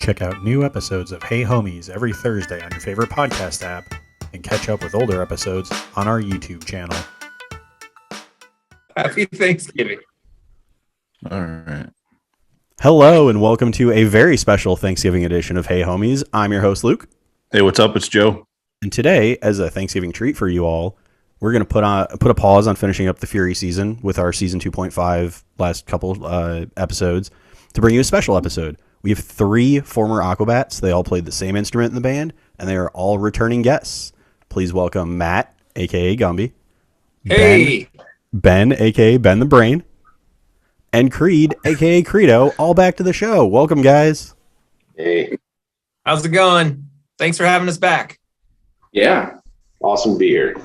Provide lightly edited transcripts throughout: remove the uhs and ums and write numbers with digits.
Check out new episodes of Hey Homies every Thursday on your favorite podcast app, and catch up with older episodes on our YouTube channel. Happy Thanksgiving. All right. Hello, and welcome to a very special Thanksgiving edition of Hey Homies. I'm your host, Luke. Hey, what's up? It's Joe. And today, as a Thanksgiving treat for you all, we're going to put a pause on finishing up the Fury season with our season 2.5 last couple episodes to bring you a special episode. We have 3 former Aquabats. They all played the same instrument in the band, and they are all returning guests. Please welcome Matt, a.k.a. Gumby. Hey! Ben, a.k.a. Ben the Brain. And Creed, a.k.a. Creedo, all back to the show. Welcome, guys. Hey. How's it going? Thanks for having us back. Yeah. Awesome to be here.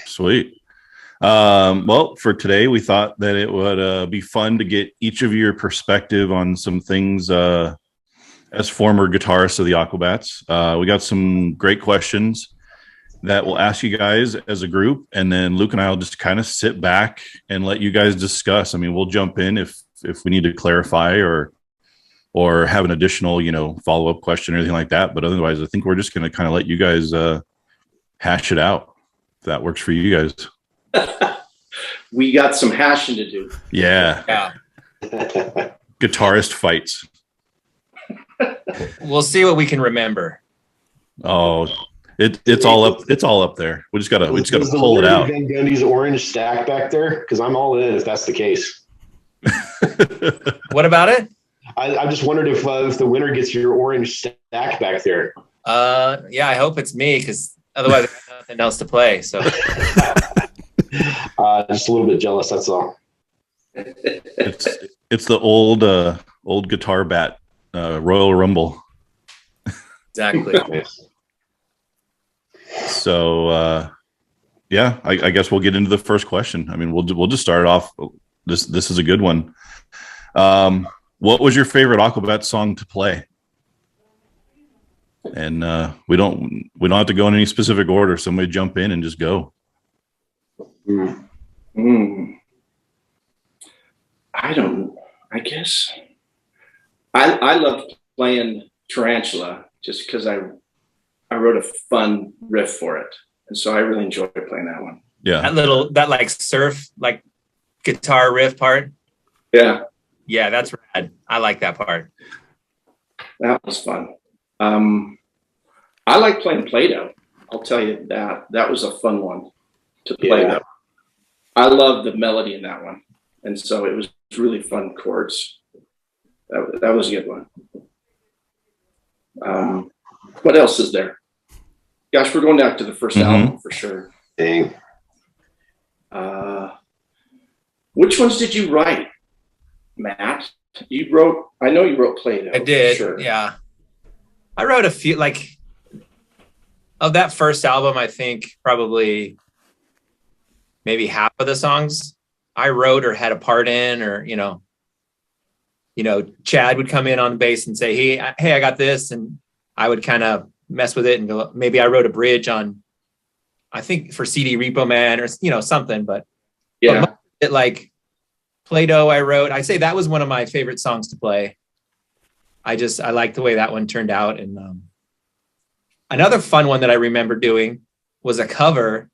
Sweet. Well, for today, we thought that it would be fun to get each of your perspective on some things as former guitarists of the Aquabats. We got some great questions that we'll ask you guys as a group, and then Luke and I will just kind of sit back and let you guys discuss. I mean, we'll jump in if we need to clarify or have an additional, follow-up question or anything like that. But otherwise, I think we're just going to kind of let you guys hash it out. If that works for you guys. We got some hashing to do. Yeah. Guitarist fights. We'll see what we can remember. Oh, it's all up. It's all up there. We just gotta pull it out. Van Gundy's orange stack back there, because I'm all in if that's the case. What about it? I just wondered if the winner gets your orange stack back there. Yeah, I hope it's me, because otherwise I have nothing else to play. So just a little bit jealous. That's all. It's the old guitar bat Royal Rumble. exactly. So yeah, I guess we'll get into the first question. I mean, we'll just start off. This is a good one. What was your favorite Aquabat song to play? And we don't have to go in any specific order. Somebody jump in and just go. I guess I loved playing Tarantula just because I wrote a fun riff for it, and so I really enjoyed playing that one. Yeah, that like surf like guitar riff part. Yeah, that's rad. I like that part. That was fun. I like playing Play-Doh. I'll tell you that was a fun one to play. Yeah. I love the melody in that one, and so it was really fun chords. That was a good one. What else is there? Gosh, we're going back to the first album for sure. Dang. Which ones did you write, Matt? I know you wrote Play-Doh. I did. Sure. Yeah. I wrote a few, like, of that first album, I think probably maybe half of the songs I wrote or had a part in, or, Chad would come in on bass and say, hey, I got this. And I would kind of mess with it and go, maybe I wrote a bridge on, I think for CD Repo Man or, something, but it like Play-Doh I wrote. I say that was one of my favorite songs to play. I like the way that one turned out. And another fun one that I remember doing was a cover.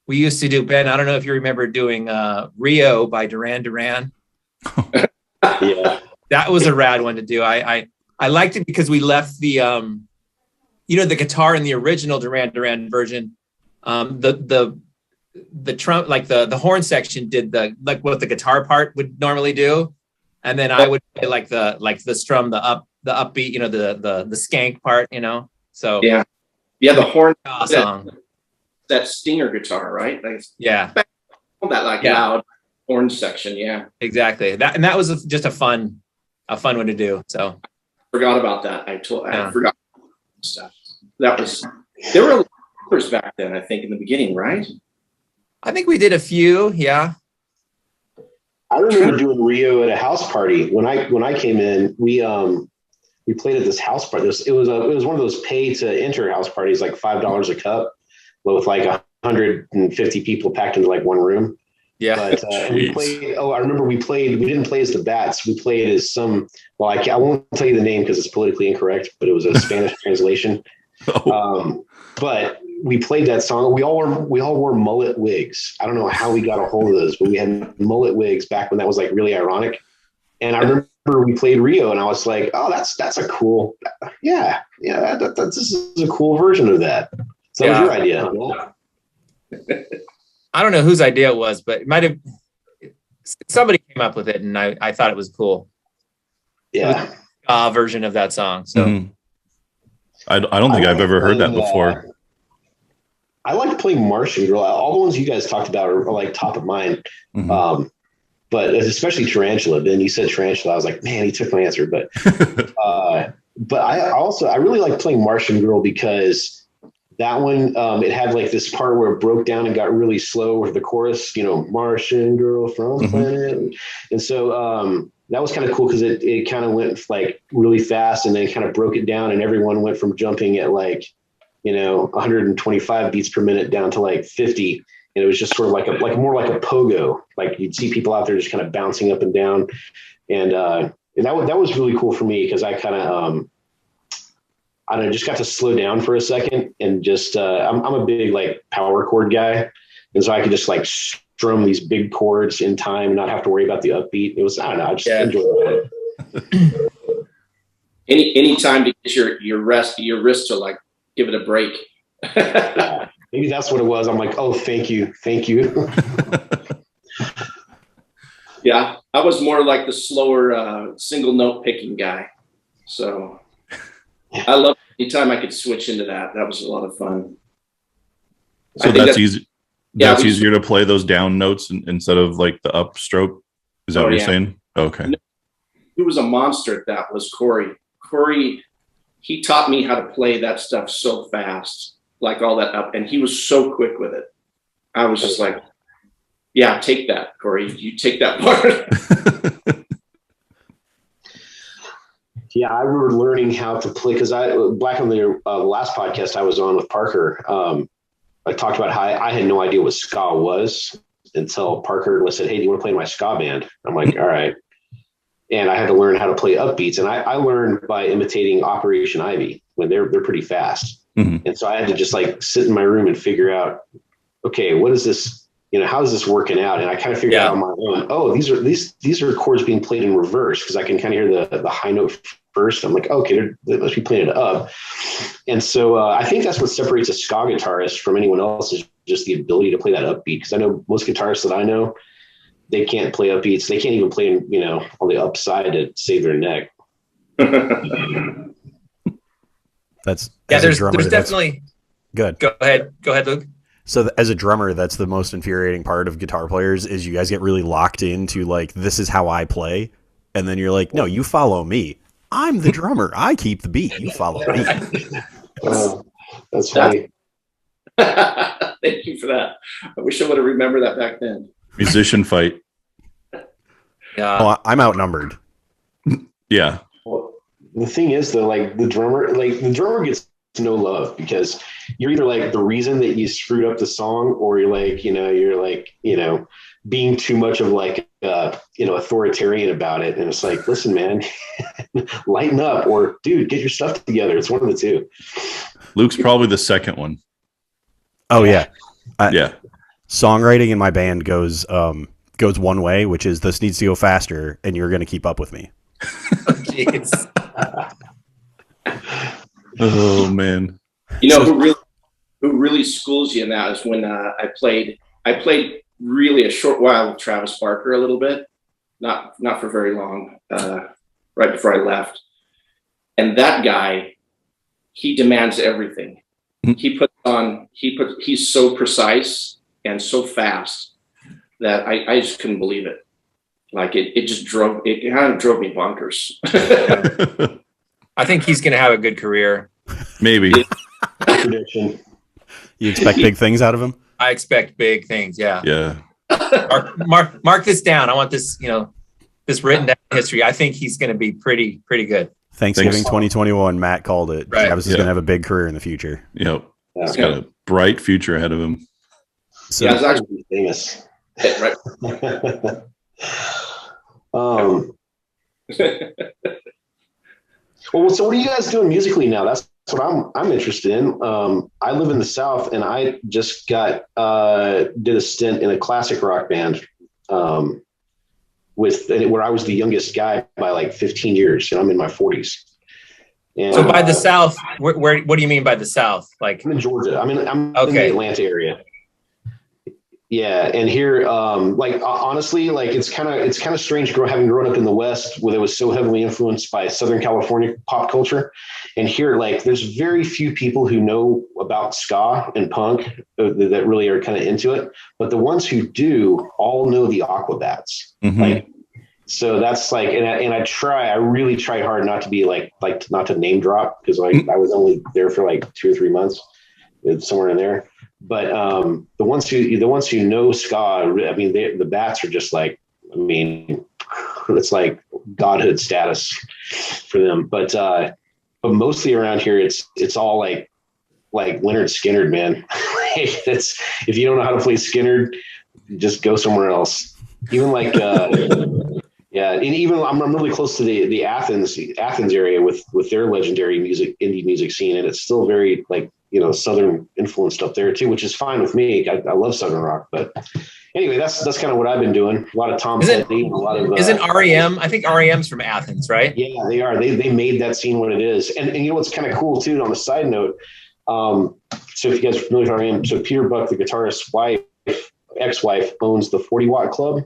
We used to do, Ben, I don't know if you remember doing Rio by Duran Duran. Yeah. That was a rad one to do. I liked it because we left the, the guitar in the original Duran Duran version. The trump, like the horn section did what the guitar part would normally do. And then I would play like the strum, the upbeat, the skank part, so. Yeah. The horn song. That stinger guitar, right? Yeah. That loud horn section. Yeah. Exactly. That was just a fun one to do. So forgot about that. I forgot stuff. There were covers back then, I think, in the beginning, right? I think we did a few. Yeah. I remember doing Rio at a house party. When I came in, we played at this house party. It was one of those pay to enter house parties, like $5 a cup, with like 150 people packed into like one room. Yeah. But and we played. Oh, I remember we played. We didn't play as the Bats. We played as some. Well, I won't tell you the name because it's politically incorrect. But it was a Spanish translation. Oh. But we played that song. We all wore mullet wigs. I don't know how we got a hold of those, but we had mullet wigs back when that was like really ironic. And I remember we played Rio, and I was like, "Oh, that's a cool, yeah. This is a cool version of that." So that was your idea, huh? I don't know whose idea it was, but it might have somebody came up with it, and I thought it was cool. Yeah, version of that song. So I don't think I've ever heard that before. I like playing Martian Girl. All the ones you guys talked about are like top of mind. But especially Tarantula. Then you said Tarantula. I was like, man, he took my answer. But I really like playing Martian Girl because that one, it had like this part where it broke down and got really slow with the chorus, Martian Girl from planet. And so that was kind of cool because it kind of went like really fast and then kind of broke it down and everyone went from jumping at like, 125 beats per minute down to like 50. And it was just sort of more like a pogo. Like you'd see people out there just kind of bouncing up and down. And that was really cool for me because I kind of, I don't know, just got to slow down for a second and just, I'm a big like power chord guy. And so I could just like strum these big chords in time and not have to worry about the upbeat. It was, I don't know, I just enjoyed it. Any time to get your wrist to like give it a break. Yeah, maybe that's what it was. I'm like, oh, thank you. Yeah, I was more like the slower single note picking guy. So I love anytime I could switch into that. That was a lot of fun. So that's easy. That's easier to play those down notes instead of like the upstroke. Is that what you're saying? Okay. Who was a monster at that was Corey. Corey, he taught me how to play that stuff so fast, like all that up, and he was so quick with it. I was just like, yeah, take that, Corey. You take that part. Yeah, I remember learning how to play because back on the last podcast I was on with Parker, I talked about how I had no idea what ska was until Parker said, "Hey, do you want to play in my ska band?" I'm like, "All right." And I had to learn how to play upbeats, and I learned by imitating Operation Ivy when they're pretty fast. And so I had to just like sit in my room and figure out, okay, what is this? How is this working out? And I kind of figured out on my own. Oh, these are chords being played in reverse because I can kind of hear the high note first. I'm like, okay, they must be playing it up. And so I think that's what separates a ska guitarist from anyone else is just the ability to play that upbeat. Because I know most guitarists that I know, they can't play upbeats. They can't even play, on the upside to save their neck. There's definitely good. Go ahead, Luke. So as a drummer, that's the most infuriating part of guitar players is you guys get really locked into like, this is how I play. And then you're like, no, you follow me. I'm the drummer. I keep the beat. You follow me. That's funny. Thank you for that. I wish I would have remembered that back then. Musician fight. Yeah. Oh, I'm outnumbered. Yeah. Well, the thing is though, like the drummer gets no love because you're either like the reason that you screwed up the song or you're like, being too much of like, authoritarian about it. And it's like, listen, man, lighten up or dude, get your stuff together. It's one of the two. Luke's probably the second one. Oh yeah. Yeah. Songwriting in my band goes one way, which is this needs to go faster and you're going to keep up with me. Jeez. Oh man. Who really schools you in that is when I played really a short while with Travis Barker a little bit, not for very long, right before I left. And that guy, he demands everything. He's so precise and so fast that I just couldn't believe it. Like it kind of drove me bonkers. I think he's going to have a good career. Maybe. Prediction. You expect big things out of him? I expect big things. Yeah. Yeah. Mark this down. I want this, this written down history. I think he's going to be pretty good. Thanksgiving 2021, Matt called it. Right. Travis is going to have a big career in the future. Yep. He's got a bright future ahead of him. So, he's actually famous. Right. Well, so what are you guys doing musically now? That's what I'm interested in. I live in the South, and I just got did a stint in a classic rock band where I was the youngest guy by like 15 years, and I'm in my 40s. And, so by the South, where what do you mean by the South? Like I'm in Georgia. I'm in Okay. the Atlanta area. Yeah, and here, like honestly, like it's kind of strange having grown up in the West, where it was so heavily influenced by Southern California pop culture, and here, like, there's very few people who know about ska and punk that really are kind of into it, but the ones who do all know the Aquabats. Mhm. Like, so that's like, and I really tried hard not to be like not to name drop, because like I was only there for like 2 or 3 months, somewhere in there. But the ones who know ska, I mean, the Bats are just like, I mean, it's like godhood status for them. But mostly around here, it's all like Leonard Skinner, man. It's, if you don't know how to play Skinner, just go somewhere else. Even like yeah, and even I'm really close to the Athens area with their legendary indie music scene, and it's still very like, you know, Southern influenced up there too, which is fine with me. I love Southern rock, but anyway, that's kind of what I've been doing. A lot of Tom Petty, a lot of isn't REM? I think REM's from Athens, right? Yeah, they are. They made that scene what it is, and you know what's kind of cool too. On a side note, so if you guys are familiar with REM, so Peter Buck, the guitarist's ex-wife, owns the 40 Watt Club.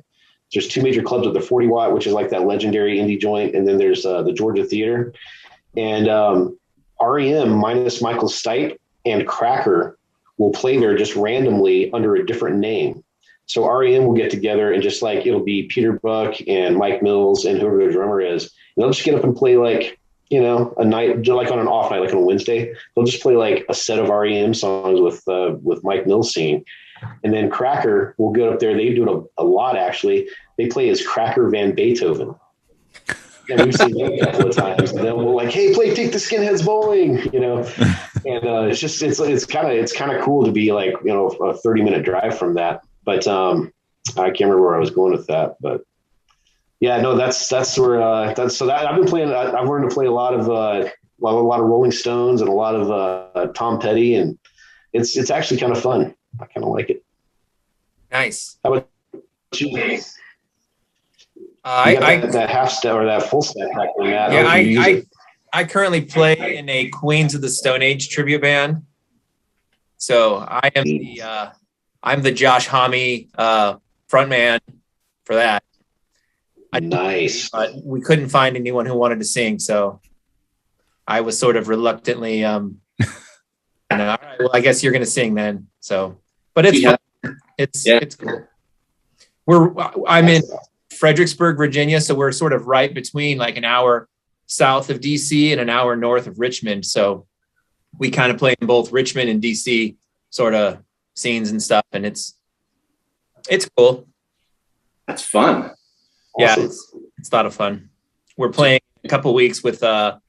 There's 2 major clubs at the 40 Watt, which is like that legendary indie joint, and then there's the Georgia Theater, and REM minus Michael Stipe and Cracker will play there just randomly under a different name. So REM will get together and just like, it'll be Peter Buck and Mike Mills and whoever their drummer is. And they'll just get up and play like, you know, a night, like on an off night, like on a Wednesday, they'll just play like a set of REM songs with Mike Mills singing. And then Cracker will go up there. They do it a lot, actually. They play as Cracker Van Beethoven. And we've seen that a couple of times. And then we'll like, hey, take the Skinheads bowling, you know. And it's kind of cool to be like, you know, a 30-minute drive from that. But I can't remember where I was going with that. But yeah, no, that's where I've been playing. I've learned to play a lot of Rolling Stones and a lot of Tom Petty, and it's actually kind of fun. I kind of like it. Nice. How about you? I that half step or that full step back on that. Yeah, I currently play in a Queens of the Stone Age tribute band. So I am I'm the Josh Homme frontman for that. Nice. But we couldn't find anyone who wanted to sing, so I was sort of reluctantly all right, well, I guess you're gonna sing then. So, but it's fun. It's cool. I'm in Fredericksburg, Virginia, so we're sort of right between like an hour south of DC and an hour north of Richmond. So we kind of play in both Richmond and DC sort of scenes and stuff, and it's cool. That's fun. Yeah, Awesome. it's a lot of fun. We're playing a couple weeks with Foo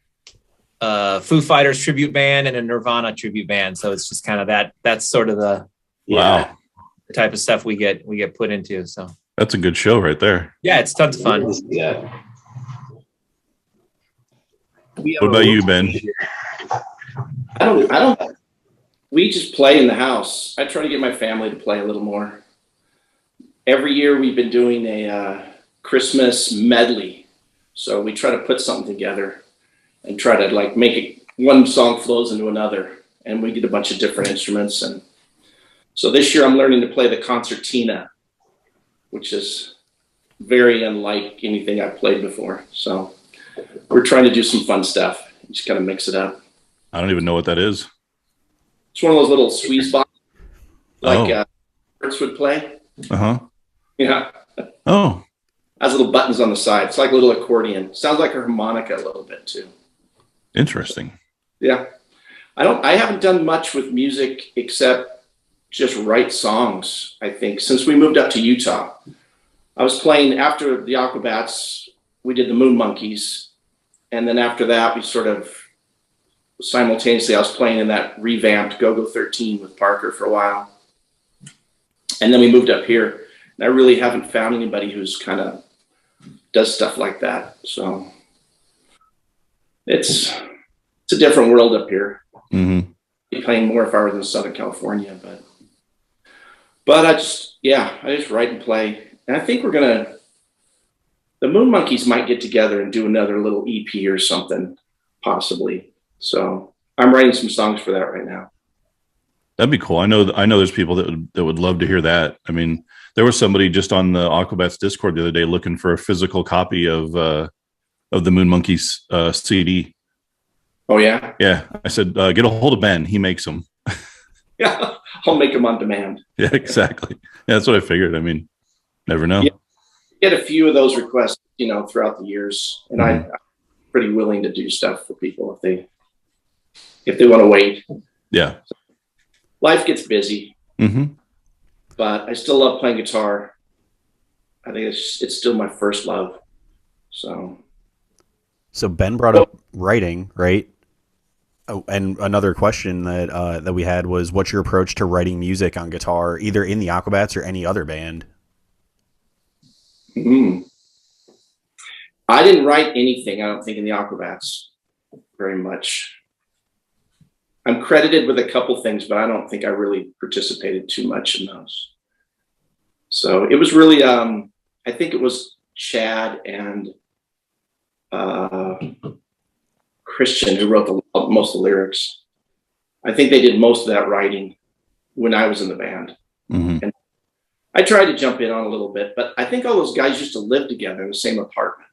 Fighters tribute band and a Nirvana tribute band. So it's just kind of that's sort of the type of stuff we get put into. So that's a good show right there. Yeah, it's tons of fun. Yeah. What about you, Ben? I don't. We just play in the house. I try to get my family to play a little more. Every year we've been doing a Christmas medley. So we try to put something together and try to like make it, one song flows into another, and we get a bunch of different instruments. And so this year I'm learning to play the concertina, which is very unlike anything I've played before. So we're trying to do some fun stuff. Just kind of mix it up. I don't even know what that is. It's one of those little squeeze boxes like Hertz would play. Uh-huh. Yeah. Oh. Has little buttons on the side. It's like a little accordion. Sounds like a harmonica a little bit too. Interesting. Yeah. I haven't done much with music except just write songs, I think, since we moved up to Utah. I was playing after the Aquabats, we did the Moon Monkeys. And then after that, we sort of simultaneously, I was playing in that revamped Go-Go 13 with Parker for a while. And then we moved up here. I really haven't found anybody who's kind of does stuff like that. So it's a different world up here. Mm-hmm. I'd be playing more if I was in Southern California, but I just write and play. And I think the Moon Monkeys might get together and do another little EP or something, possibly. So I'm writing some songs for that right now. That'd be cool. I know there's people that would love to hear that. I mean, there was somebody just on the Aquabats Discord the other day looking for a physical copy of the Moon Monkeys CD. Oh yeah. Yeah. I said, get a hold of Ben. He makes them. Yeah. I'll make them on demand. Yeah, exactly. Yeah, that's what I figured. I mean, never know. Yeah. Get a few of those requests, throughout the years, and I'm pretty willing to do stuff for people if they want to wait. Yeah. Life gets busy, Mm-hmm. but I still love playing guitar. I think it's still my first love. So Ben brought up writing, right? Oh, and another question that we had was, what's your approach to writing music on guitar, either in the Aquabats or any other band? I didn't write anything, I don't think, in the Aquabats very much. I'm credited with a couple things, but I don't think I really participated too much in those. So it was really, I think it was Chad and Christian who wrote most of the lyrics. I think they did most of that writing when I was in the band. Mm-hmm. And I tried to jump in on a little bit, but I think all those guys used to live together in the same apartment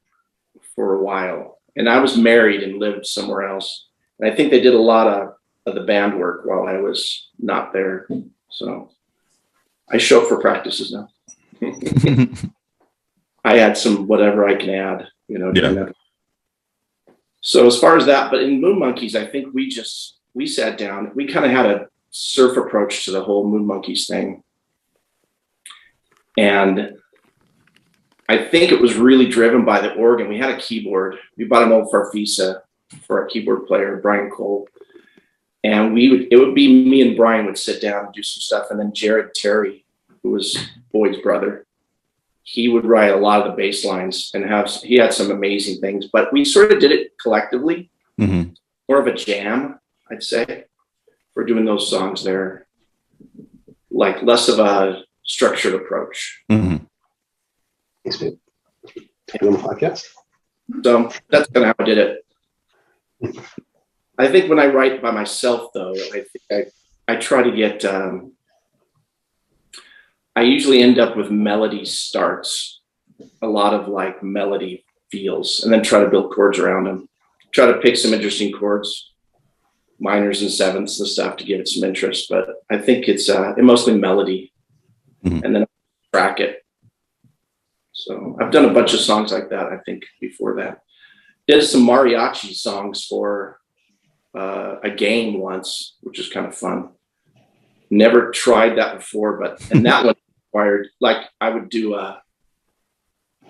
for a while. And I was married and lived somewhere else. And I think they did a lot of the band work while I was not there. So I show up for practices now. I add some whatever I can add, Yeah. So as far as that, but in Moon Monkeys, I think we sat down, we kind of had a surf approach to the whole Moon Monkeys thing. And I think it was really driven by the organ. We had a keyboard. We bought an old Farfisa for our keyboard player, Brian Cole. And it would be me and Brian would sit down and do some stuff. And then Jared Terry, who was Boyd's brother, he would write a lot of the bass lines and he had some amazing things, but we sort of did it collectively, more of a jam, I'd say, for doing those songs there, like less of a structured approach. Mm-hmm. Thanks, man. On the podcast. So that's kind of how I did it. I think when I write by myself, though, I try to get, I usually end up with melody starts, a lot of like melody feels, and then try to build chords around them. Try to pick some interesting chords, minors and sevenths and stuff to give it some interest. But I think it's mostly melody, and then track it. So I've done a bunch of songs like that, I think, before that. Did some mariachi songs for a game once, which was kind of fun. Never tried that before, and that one required, like, I would do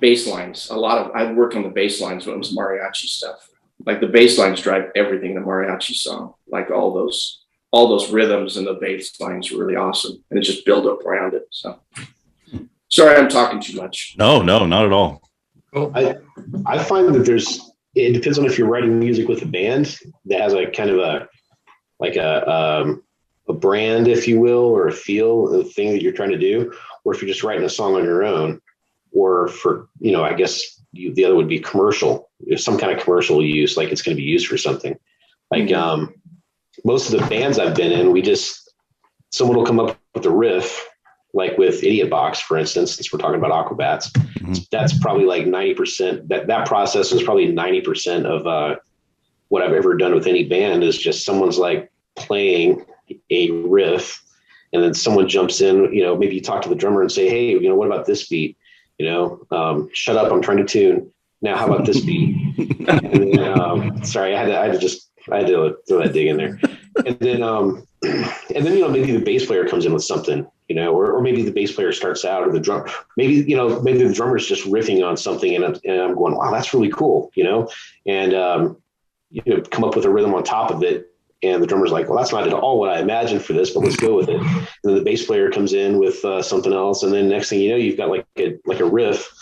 bass lines. I worked on the bass lines when it was mariachi stuff. Like the bass lines drive everything in a mariachi song. Like all those rhythms and the bass lines were really awesome, and it just built up around it. So, sorry, I'm talking too much. No, not at all. Cool. I find that it depends on if you're writing music with a band that has a kind of a brand, if you will, or a feel, a thing that you're trying to do, or if you're just writing a song on your own, or for, I guess the other would be commercial, some kind of commercial use, like it's going to be used for something. Like most of the bands I've been in, someone will come up with a riff, like with Idiot Box, for instance, since we're talking about Aquabats. That's probably like 90%. That process is probably 90% of what I've ever done with any band, is just someone's like playing a riff, and then someone jumps in. Maybe you talk to the drummer and say, "Hey, what about this beat? Shut up, I'm trying to tune. Now, how about this beat?" And then, sorry, I had to throw that dig in there. And then maybe the bass player comes in with something, or maybe the bass player starts out, or the drum, maybe the drummer's just riffing on something, and I'm going, wow, that's really cool, and come up with a rhythm on top of it, And the drummer's like, well, that's not at all what I imagined for this, but let's go with it. And then the bass player comes in with something else. And then next thing you know, you've got like a riff,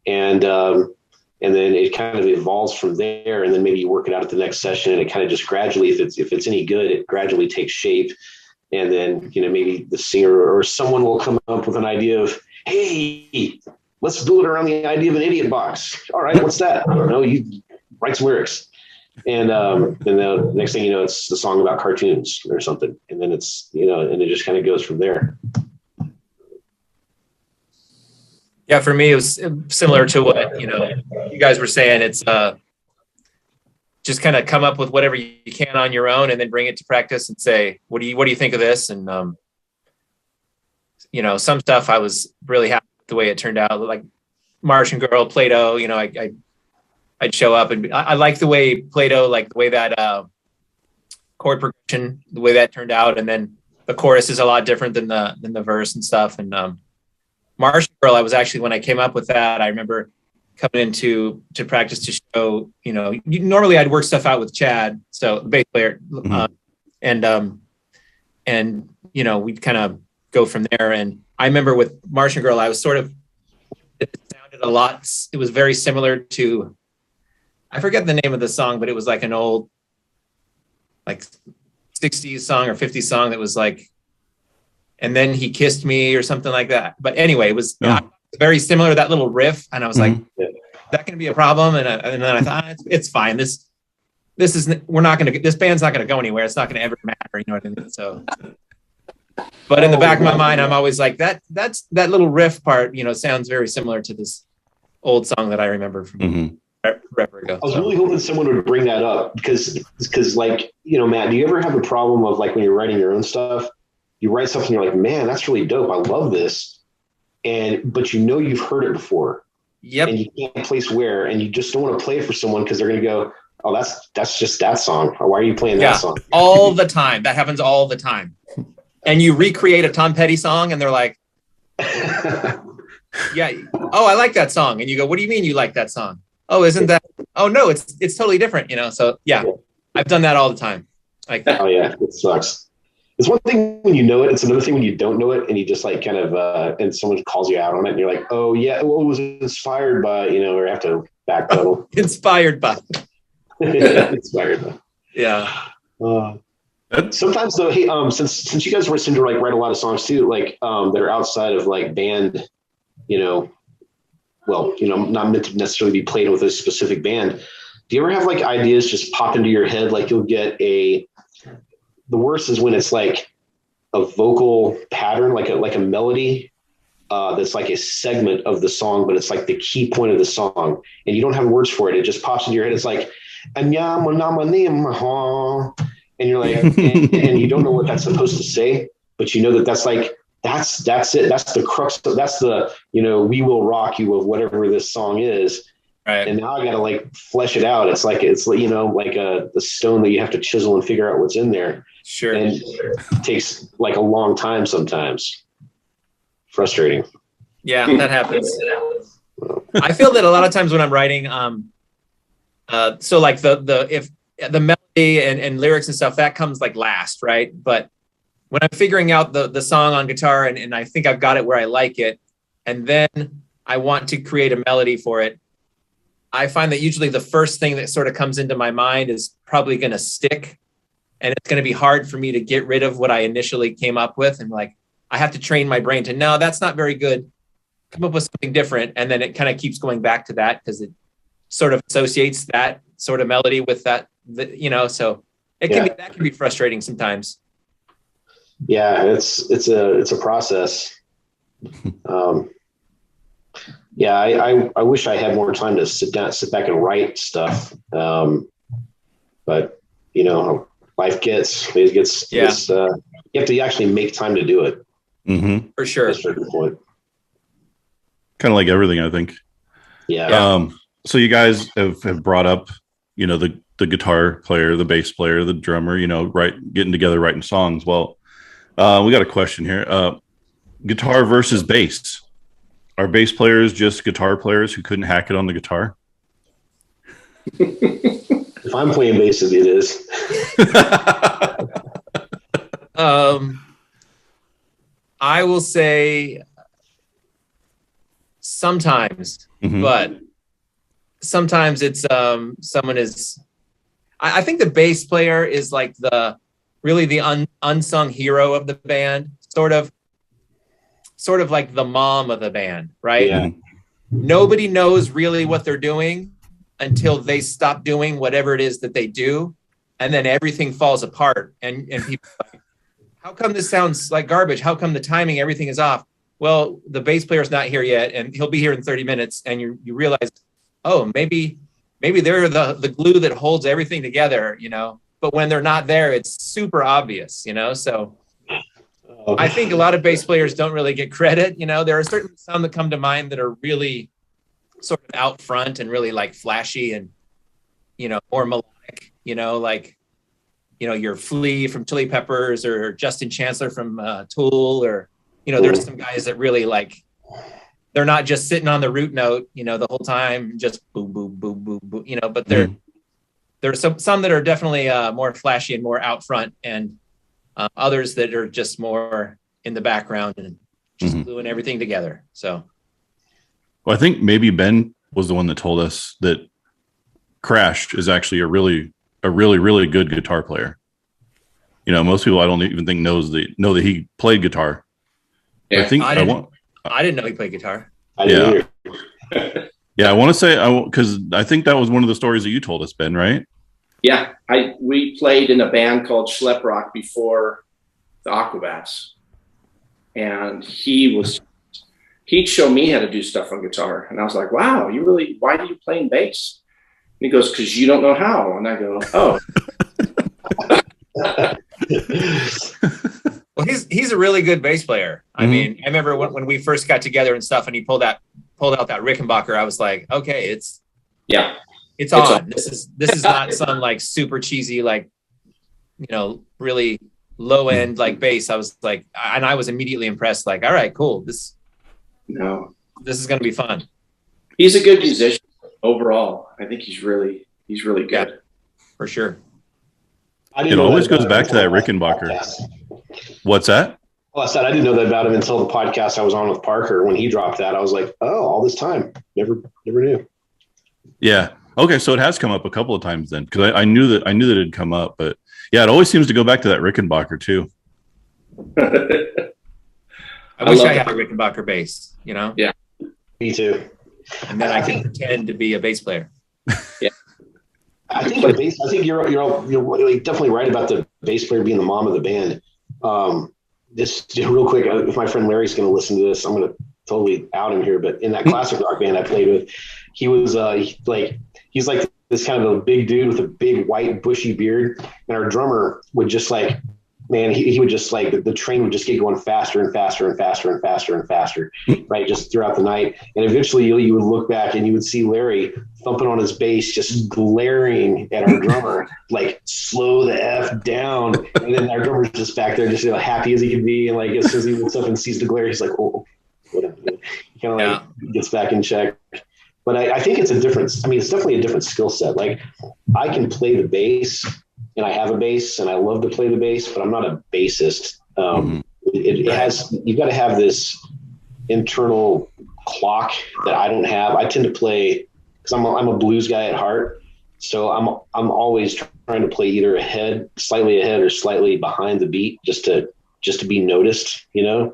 and then it kind of evolves from there. And then maybe you work it out at the next session, and it kind of just gradually, if it's any good, it gradually takes shape. And then, maybe the singer or someone will come up with an idea of, hey, let's build it around the idea of an idiot box. All right, what's that? I don't know. You write some lyrics. And then the next thing you know, it's the song about cartoons or something. And then it's, and it just kind of goes from there. Yeah, for me, it was similar to what, you guys were saying. It's just kind of come up with whatever you can on your own and then bring it to practice and say, what do you think of this? And, some stuff I was really happy with the way it turned out, like Martian Girl, Play-Doh, I'd show up and I like the way Play-Doh, like the way that chord progression, the way that turned out. And then the chorus is a lot different than the verse and stuff. And Martian Girl, I was actually, when I came up with that, I remember coming into practice to show, normally I'd work stuff out with Chad, so the bass player, and we'd kind of go from there. And I remember with Martian Girl, I was it sounded a lot, it was very similar to, I forget the name of the song, but it was like an old, like 60s song or 50s song that was like, and then he kissed me or something like that. But anyway, it was very similar to that little riff. And I was like, that can be a problem. And then I thought, it's fine. This band's not going to go anywhere. It's not going to ever matter. You know what I mean? So, but in the back of my mind, I'm always like, that little riff part, sounds very similar to this old song that I remember from forever ago. I was really hoping someone would bring that up because like, Matt, do you ever have a problem of like when you're writing your own stuff, you write something, you're like, man, that's really dope. I love this. But you've heard it before. Yep. And you can't place where, and you just don't want to play it for someone because they're going to go, oh, that's just that song. Why are you playing that song? All the time. That happens all the time. And you recreate a Tom Petty song and they're like, yeah. Oh, I like that song. And you go, what do you mean you like that song? Oh, isn't that? Oh no, it's totally different. So yeah, I've done that all the time. Like that. Oh yeah, it sucks. It's one thing when you know it. It's another thing when you don't know it and you just like kind of and someone calls you out on it and you're like, oh yeah, well, it was inspired by, or you have to backpedal. Inspired by. Inspired by. Yeah. Sometimes though, hey, since you guys seem to like write a lot of songs too, like that are outside of like band, not meant to necessarily be played with a specific band. Do you ever have like ideas just pop into your head? Like you'll get the worst is when it's like a vocal pattern, like a melody that's like a segment of the song, but it's like the key point of the song and you don't have words for it. It just pops into your head. It's like, and you're like, and you don't know what that's supposed to say, but you know that's like, that's it. That's the crux. That's the, we will rock you of whatever this song is. Right. And now I got to like flesh it out. It's like the stone that you have to chisel and figure out what's in there. Sure. And it takes like a long time sometimes. Frustrating. Yeah, that happens. I feel that a lot of times when I'm writing, so like if the melody and lyrics and stuff, that comes like last, right? But when I'm figuring out the song on guitar and I think I've got it where I like it, and then I want to create a melody for it, I find that usually the first thing that sort of comes into my mind is probably going to stick. And it's going to be hard for me to get rid of what I initially came up with. And like, I have to train my brain to, no, that's not very good. Come up with something different. And then it kind of keeps going back to that because it sort of associates that sort of melody with that, so it can that can be frustrating sometimes. Yeah, it's a process. I wish I had more time to sit back and write stuff. But life gets you have to actually make time to do it. Mm-hmm. For sure. At a certain point. Kind of like everything, I think. Yeah. So you guys have brought up, the guitar player, the bass player, the drummer, getting together, writing songs. Well, we got a question here. Guitar versus bass. Are bass players just guitar players who couldn't hack it on the guitar? If I'm playing bass, it is. I will say sometimes, but sometimes it's someone is. I think the bass player is like the unsung hero of the band, sort of like the mom of the band, right? Yeah. Nobody knows really what they're doing until they stop doing whatever it is that they do, and then everything falls apart. And people are like, how come this sounds like garbage? How come the timing, everything is off? Well, the bass player's not here yet, and he'll be here in 30 minutes, and you realize, oh, maybe they're the glue that holds everything together, you know. But when they're not there, it's super obvious, you know. So I think a lot of bass players don't really get credit. You know, there are certainly some that come to mind that are really sort of out front and really like flashy and, you know, more melodic, you know, like, you know, your Flea from Chili Peppers or Justin Chancellor from Tool, or, you know, there's some guys that really like, they're not just sitting on the root note, you know, the whole time, just boom, boom, boom, boom, boom, you know, but there's some that are definitely more flashy and more out front, and others that are just more in the background and just gluing everything together. So, well, I think maybe Ben was the one that told us that Crash is actually a really good guitar player. You know, most people I don't even think know that he played guitar. Yeah, I didn't know he played guitar. Yeah, I want to say because I think that was one of the stories that you told us, Ben, right? Yeah, we played in a band called Schlep Rock before the Aquabats, and he'd show me how to do stuff on guitar, and I was like, "Wow, why are you playing bass?" And he goes, "Because you don't know how," and I go, "Oh." Well, he's a really good bass player. I mean, I remember when we first got together and stuff, and he pulled out that Rickenbacker. I was like, okay, it's on. This is not some like super cheesy, like, you know, really low end like bass. I was like, and I was immediately impressed. Like, all right, cool. This is going to be fun. He's a good musician overall. I think he's really good. Yeah, for sure. It always goes back to that Rickenbacker. What's that? Well, I said I didn't know that about him until the podcast I was on with Parker. When he dropped that, I was like, oh, all this time, never knew. Yeah. Okay, so it has come up a couple of times then, because I knew that it had come up, but yeah, it always seems to go back to that Rickenbacker too. I wish I had a Rickenbacker bass, you know? Yeah. Me too. And then I can pretend to be a bass player. Yeah. I think you're definitely right about the bass player being the mom of the band. Just real quick, if my friend Larry's going to listen to this, I'm going to totally out him here. But in that classic rock band I played with, he was he's like this kind of a big dude with a big white bushy beard, and our drummer would just like, man, he would just like the train would just get going faster and faster and faster and faster and faster, right? Just throughout the night. And eventually you would look back and you would see Larry thumping on his bass, just glaring at our drummer, like, slow the F down. And then our drummer's just back there, just, you know, happy as he can be. And like, as soon as he looks up and sees the glare, he's like, oh, whatever. He kind of like gets back in check. But I think it's it's definitely a different skill set. Like, I can play the bass, and I have a bass, and I love to play the bass, but I'm not a bassist. You've got to have this internal clock that I don't have. I tend to play, because I'm a blues guy at heart, so I'm always trying to play either slightly ahead or slightly behind the beat, just to be noticed, you know,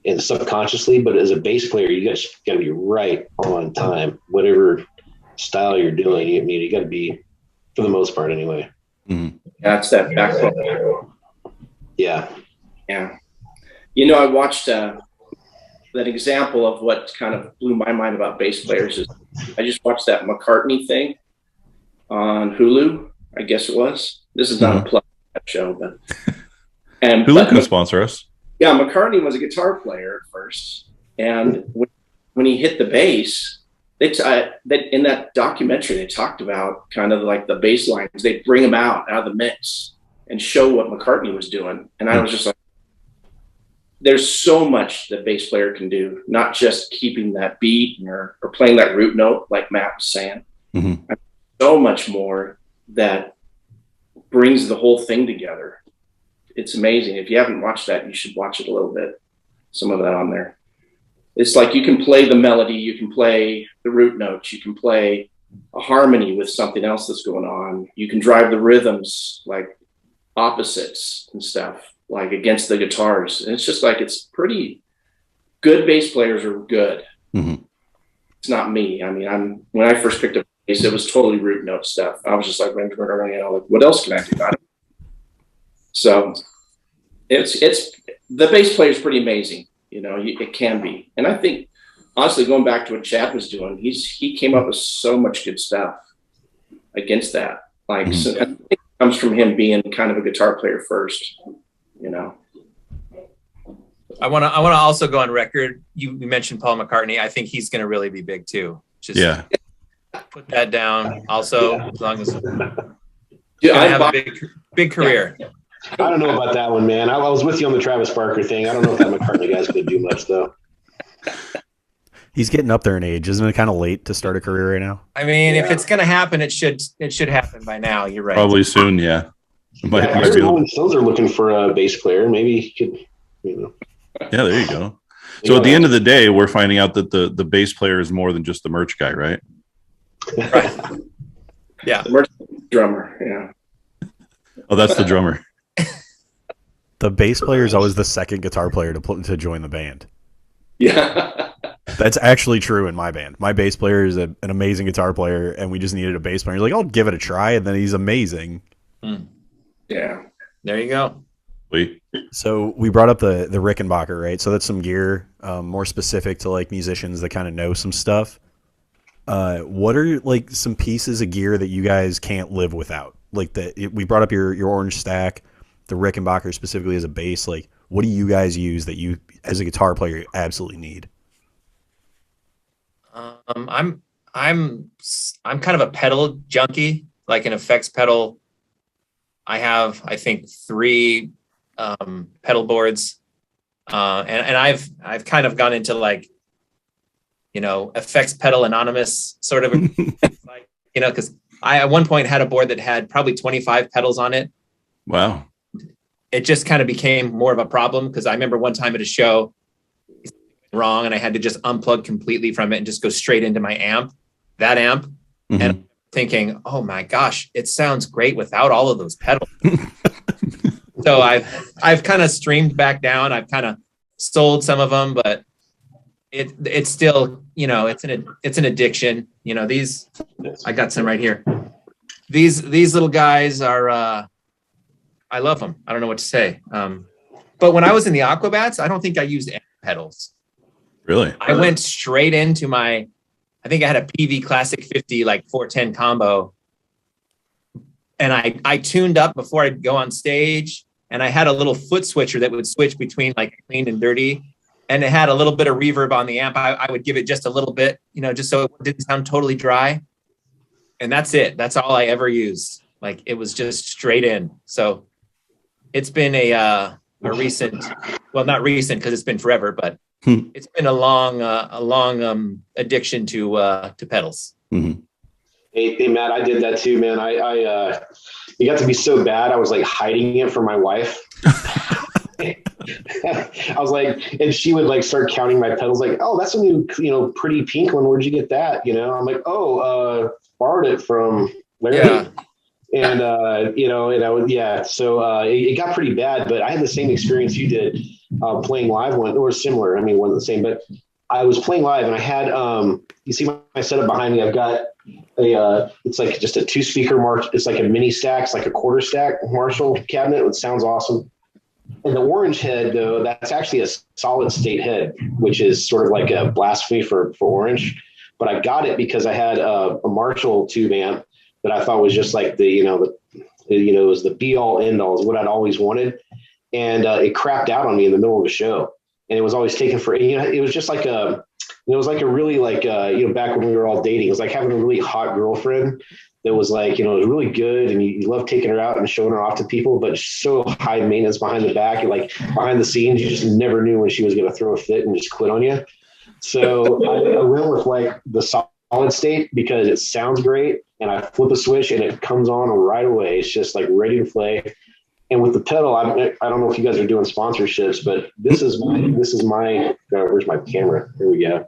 and subconsciously. But as a bass player, you guys got to be right on time, whatever style you're doing. You got to be, for the most part, anyway. That's that backbone. Yeah. You know, I watched that example of what kind of blew my mind about bass players is I just watched that McCartney thing on Hulu. I guess it was. This is not a plug show, but Hulu can sponsor us. Yeah, McCartney was a guitar player at first, and when he hit the bass, in that documentary they talked about kind of like the bass lines. They bring him out of the mix and show what McCartney was doing, and I was just like, there's so much that bass player can do, not just keeping that beat or playing that root note like Matt was saying. So much more that brings the whole thing together. it's amazing. If you haven't watched that, you should watch it a little bit. Some of that on there. It's like you can play the melody, you can play the root notes, you can play a harmony with something else that's going on. You can drive the rhythms like opposites and stuff, like against the guitars. And it's just like, it's pretty good. Bass players are good. Mm-hmm. It's not me. I mean, when I first picked up bass, it was totally root note stuff. I was just like, what else can I do about it? So it's the bass player is pretty amazing. It can be. And I think, honestly, going back to what Chad was doing, he came up with so much good stuff against that. Like, so I think it comes from him being kind of a guitar player first, I want to also go on record. You mentioned Paul McCartney. I think he's going to really be big too. Just put that down. Also, as long as I have a big career. Yeah. I don't know about that one, man. I was with you on the Travis Barker thing. I don't know if that McCartney guy's going to do much, though. He's getting up there in age. Isn't it kind of late to start a career right now? I mean, if it's going to happen, it should happen by now. You're right. Probably soon, yeah. Rolling Stones are looking for a bass player. Maybe he could, Yeah, there you go. So at the end of the day, we're finding out that the bass player is more than just the merch guy, right? Right. Yeah. Merch drummer, yeah. Oh, that's the drummer. The bass player is always the second guitar player to join the band. Yeah. That's actually true in my band. My bass player is an amazing guitar player, and we just needed a bass player. He's like, I'll give it a try, and then he's amazing. Yeah. There you go. Wait. So we brought up the Rickenbacker, right? So that's some gear more specific to like musicians that kind of know some stuff. What are like some pieces of gear that you guys can't live without? Like we brought up your orange stack, the Rickenbacker specifically as a bass. Like, what do you guys use that you, as a guitar player, absolutely need? I'm kind of a pedal junkie, like an effects pedal. I have, I think, 3 pedal boards, and I've kind of gone into like, effects pedal anonymous sort of, like, because I at one point had a board that had probably 25 pedals on it. Wow. It just kind of became more of a problem because I remember one time at a show wrong and I had to just unplug completely from it and just go straight into my amp, and I'm thinking, oh my gosh, it sounds great without all of those pedals. So I've kind of streamed back down. I've kind of sold some of them, but it's still, it's an addiction. These, I got some right here. These little guys are, I love them. I don't know what to say. But when I was in the Aquabats, I don't think I used any pedals. Really? I went straight into I think I had a PV Classic 50, like 410 combo. And I tuned up before I'd go on stage. And I had a little foot switcher that would switch between like clean and dirty. And it had a little bit of reverb on the amp. I would give it just a little bit, just so it didn't sound totally dry. And that's it. That's all I ever used. Like, it was just straight in. So it's been a recent, well, not recent because it's been forever, but it's been a long addiction to pedals. Mm-hmm. Hey, Matt, I did that too, man. It got to be so bad. I was like hiding it from my wife. I was like, and she would like start counting my pedals, like, oh, that's a new, pretty pink one. Where'd you get that? I'm like, borrowed it from Larry. Yeah. And, and I would, yeah. So it got pretty bad, but I had the same experience you did playing live one, or similar. I mean, wasn't the same, but I was playing live and I had, you see my setup behind me, I've got it's like just a 2-speaker it's like a mini stack. It's like a quarter stack Marshall cabinet. It sounds awesome. And the orange head, though, that's actually a solid state head, which is sort of like a blasphemy for orange. But I got it because I had a Marshall tube amp that I thought was just like it was the be all end all, is what I'd always wanted. And it crapped out on me in the middle of a show. And it was always taken for, it was just like it was like a really like, back when we were all dating, it was like having a really hot girlfriend that was like, it was really good. And you love taking her out and showing her off to people, but so high maintenance behind the back and like behind the scenes, you just never knew when she was going to throw a fit and just quit on you. So I went with like the solid state because it sounds great. And I flip a switch and it comes on right away. It's just like ready to play. And with the pedal, I don't know if you guys are doing sponsorships, but this is my where's my camera? Here we go.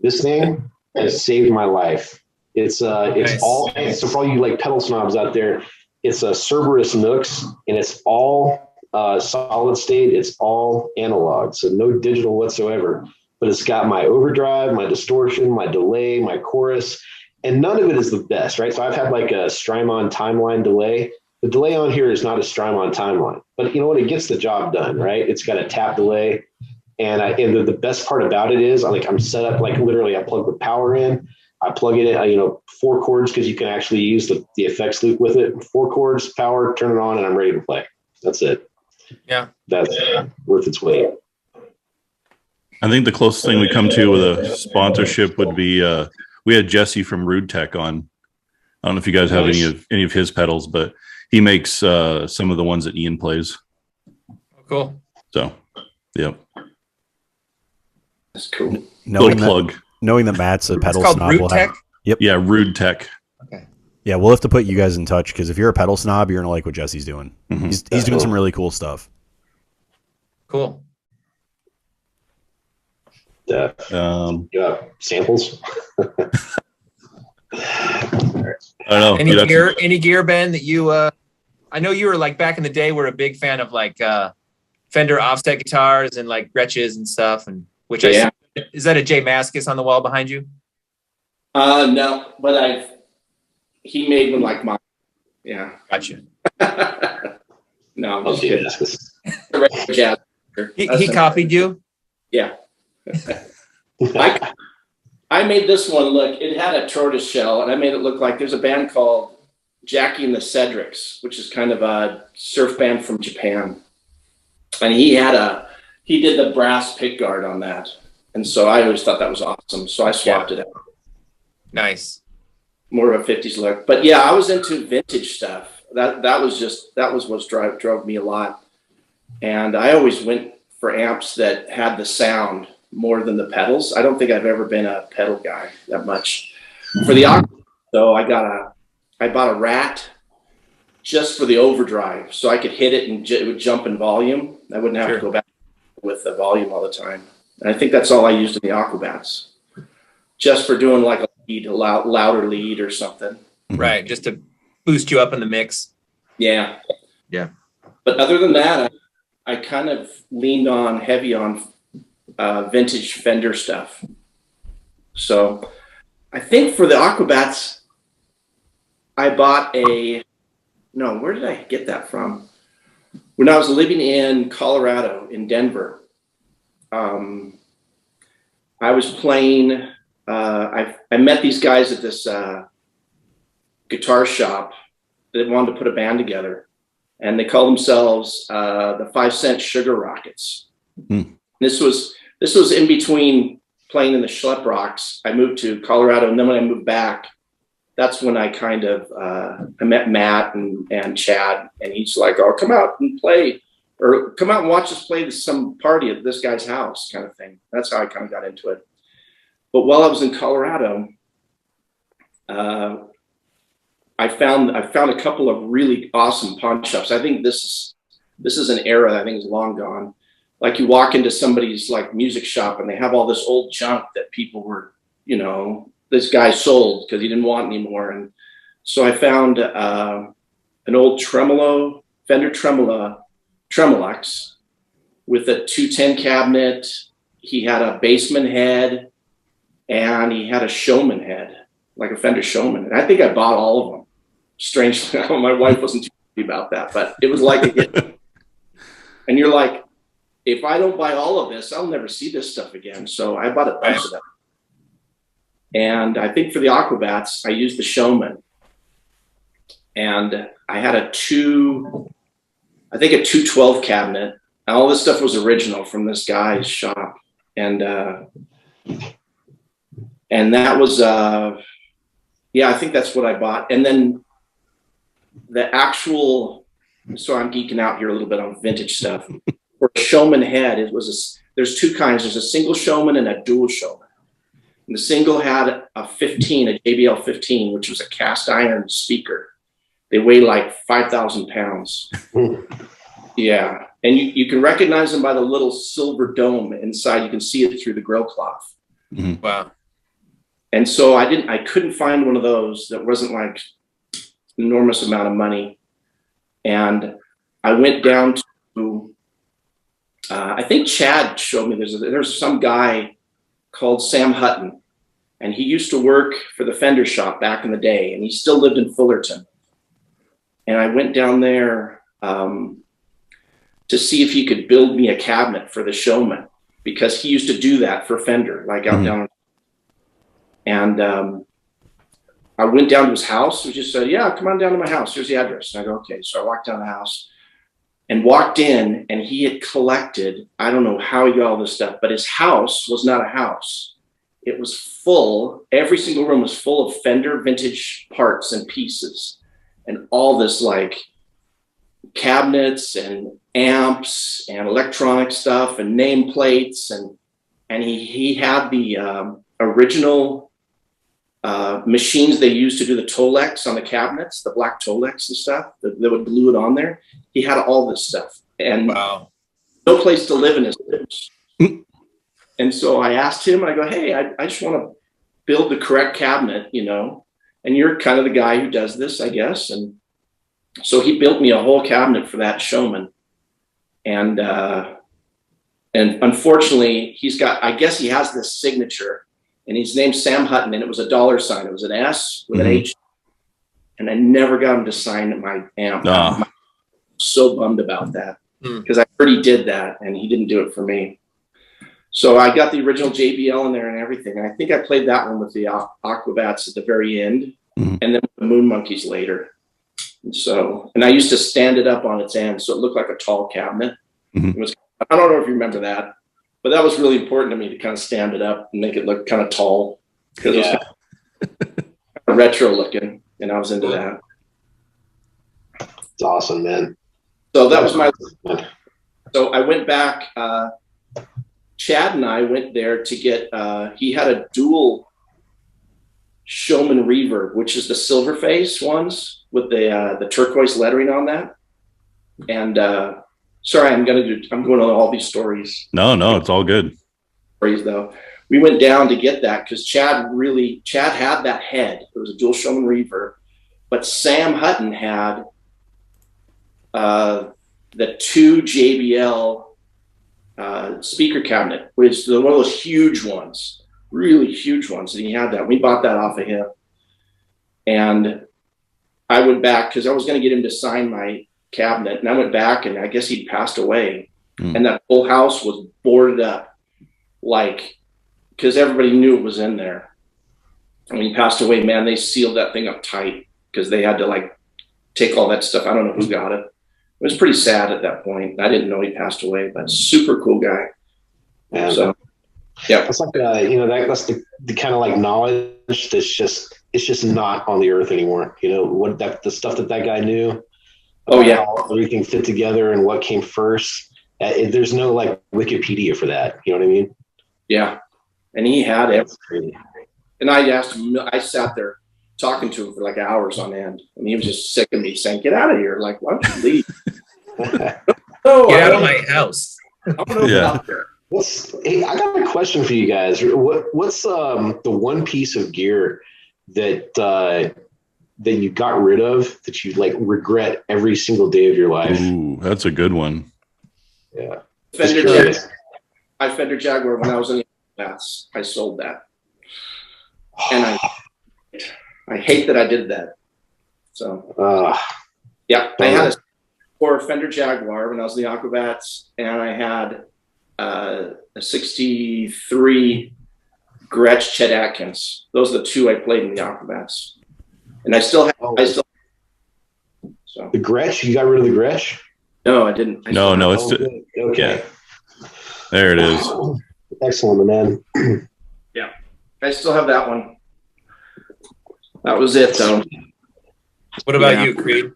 This thing has saved my life. It's Nice. all, so for all you like pedal snobs out there, it's a Cerberus Nooks, and it's all solid state. It's all analog, so no digital whatsoever. But it's got my overdrive, my distortion, my delay, my chorus, and none of it is the best, right? So I've had like a Strymon timeline delay. The delay on here is not a Strymon timeline, but you know what? It gets the job done, right? It's got a tap delay. And the best part about it is I'm set up, like literally I plug the power in, I plug it in, 4 chords, because you can actually use the effects loop with it. 4 chords, power, turn it on, and I'm ready to play. That's it. Yeah. That's worth its weight. I think the closest thing we come to with a sponsorship would be we had Jesse from Rude Tech on. I don't know if you guys have any of his pedals, but he makes some of the ones that Ian plays. Cool. So, yep. That's cool. Little plug. Knowing that Matt's a pedal It's called snob, Root we'll Tech? have, yep. Yeah, Rude Tech. Okay. Yeah, we'll have to put you guys in touch, because if you're a pedal snob, you're gonna like what Jesse's doing. Mm-hmm. He's doing some really cool stuff. Cool. Yeah. Samples. I don't know. Any gear, Ben, that you I know you were like back in the day were a big fan of like Fender offset guitars and like Gretches and stuff, and which is that a J Mascis on the wall behind you? No, but he made one like mine. Yeah. Gotcha. No, I'm just kidding. Jazz. He copied you? Yeah. I made this one look, it had a tortoise shell, and I made it look like there's a band called Jackie and the Cedrics, which is kind of a surf band from Japan. And he did the brass pick guard on that. And so I always thought that was awesome. So I swapped it out. Nice. More of a 50s look. But yeah, I was into vintage stuff. That was what drove me a lot. And I always went for amps that had the sound more than the pedals. I don't think I've ever been a pedal guy that much. For the Aquabats, though, I bought a Rat just for the overdrive, so I could hit it and it would jump in volume. I wouldn't have to go back with the volume all the time. And I think that's all I used in the Aquabats, just for doing like a lead, a louder lead or something. Right, just to boost you up in the mix. Yeah. Yeah. But other than that, I kind of leaned heavy on vintage Fender stuff. So I think for the Aquabats, I bought where did I get that from? When I was living in Colorado, in Denver, I was playing, I met these guys at this guitar shop that wanted to put a band together, and they call themselves the 5 Cent Sugar Rockets. This was in between playing in the Schlep Rocks. I moved to Colorado, and then when I moved back, that's when I kind of I met Matt and Chad, and he's like, "Oh, come out and play, or come out and watch us play some party at this guy's house," kind of thing. That's how I kind of got into it. But while I was in Colorado, I found a couple of really awesome pawn shops. I think this is an era that I think is long gone. Like you walk into somebody's like music shop and they have all this old junk that people were, this guy sold because he didn't want anymore. And so I found an old Fender Tremolux with a 210 cabinet. He had a Bassman head and he had a Showman head, like a Fender Showman. And I think I bought all of them. Strangely, my wife wasn't too happy about that, but it was like a hit. And you're like, if I don't buy all of this, I'll never see this stuff again. So I bought a bunch of them. And I think for the Aquabats, I used the Showman. And I had a 212 cabinet. And all this stuff was original from this guy's shop. And that was, I think that's what I bought. And then the actual, so I'm geeking out here a little bit on vintage stuff. For a Showman head, there's two kinds. There's a single Showman and a dual Showman. And the single had a JBL 15, which was a cast iron speaker They weigh like 5,000 pounds. Yeah. And you can recognize them by the little silver dome inside. You can see it through the grill cloth. Mhm. Wow. And so I couldn't find one of those that wasn't like an enormous amount of money. And I went down to, I think Chad showed me there's some guy called Sam Hutton, and he used to work for the Fender shop back in the day, and he still lived in Fullerton. And I went down there to see if he could build me a cabinet for the Showman, because he used to do that for Fender, like out down. And I went down to his house. He just said, yeah, come on down to my house. Here's the address. And I go, okay. So I walked down the house and walked in, and he had collected, I don't know how he got all this stuff, but his house was not a house. It was full. Every single room was full of Fender vintage parts and pieces, and all this like cabinets and amps and electronic stuff and nameplates. And he had the original machines they used to do the Tolex on the cabinets, the black Tolex and stuff that would glue it on there. He had all this stuff, and Wow. no place to live in his house. And so I asked him, I go, hey, I just want to build the correct cabinet, you know, and you're kind of the guy who does this, I guess. And so he built me a whole cabinet for that Showman. And unfortunately I guess he has this signature, and his name's Sam Hutton, and it was a $sign. It was an S with an H. And I never got him to sign my amp. I'm so bummed about that, because I heard he did that and he didn't do it for me. So I got the original JBL in there and everything. And I think I played that one with the Aquabats at the very end, and then the Moon Monkeys later. And I used to stand it up on its end so it looked like a tall cabinet. It was, I don't know if you remember that, but that was really important to me, to kind of stand it up and make it look kind of tall, because it was kind of retro looking, and I was into that. It's awesome, man. So that was so I went back, Chad and I went there to get, he had a dual Showman reverb, which is the silver face ones with the turquoise lettering on that. And sorry, I'm going on all these stories. No, it's all good. Stories though. We went down to get that because Chad had that head. It was a dual Showman reverb, but Sam Hutton had the 2 JBL speaker cabinet, which is one of those huge ones, really huge ones. And he had that. We bought that off of him. And I went back because I was going to get him to sign my cabinet. And I went back, and I guess he'd passed away. And that whole house was boarded up, like, because everybody knew it was in there. And when he passed away, man, they sealed that thing up tight because they had to like take all that stuff. I don't know who got it. It was pretty sad at that point. I didn't know he passed away, but super cool guy. And so, yeah, it's like that's the kind of like knowledge that's it's just not on the earth anymore. You know the stuff that guy knew. Oh yeah, how everything fit together and what came first. There's no like Wikipedia for that. You know what I mean? Yeah, and he had everything. And I asked him. I sat there talking to him for like hours on end, and he was just sick of me saying, "Get out of here! Like, why don't you leave? Get out of my house." Yeah. Hey, I got a question for you guys. What's the one piece of gear that you got rid of that you like regret every single day of your life? Ooh, that's a good one. Yeah. Fender Jaguar when I was in the Aquabats. I sold that, and I hate that I did that. So yeah, I had a Fender Jaguar when I was in the Aquabats, and I had a 63 Gretsch Chet Atkins. Those are the 2 I played in the Aquabats, and I still have. So the Gretsch, you got rid of the Gretsch? No, I didn't. No, it's okay. Yeah. There it is. Excellent, man. Yeah, I still have that one. That was it, though. What about you, Creed?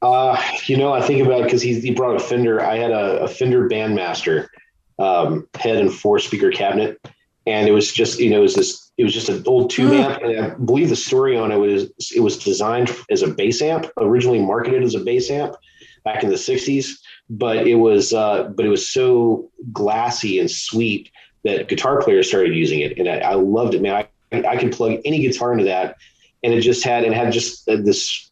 I think about it because he brought a Fender. I had a Fender Bandmaster head and 4 speaker cabinet, and it was just it was It was just an old tube amp, and I believe the story on it was designed as a bass amp, originally marketed as a bass amp back in the 60s, but it was so glassy and sweet that guitar players started using it, and I loved it, man. I could plug any guitar into that, and it had just this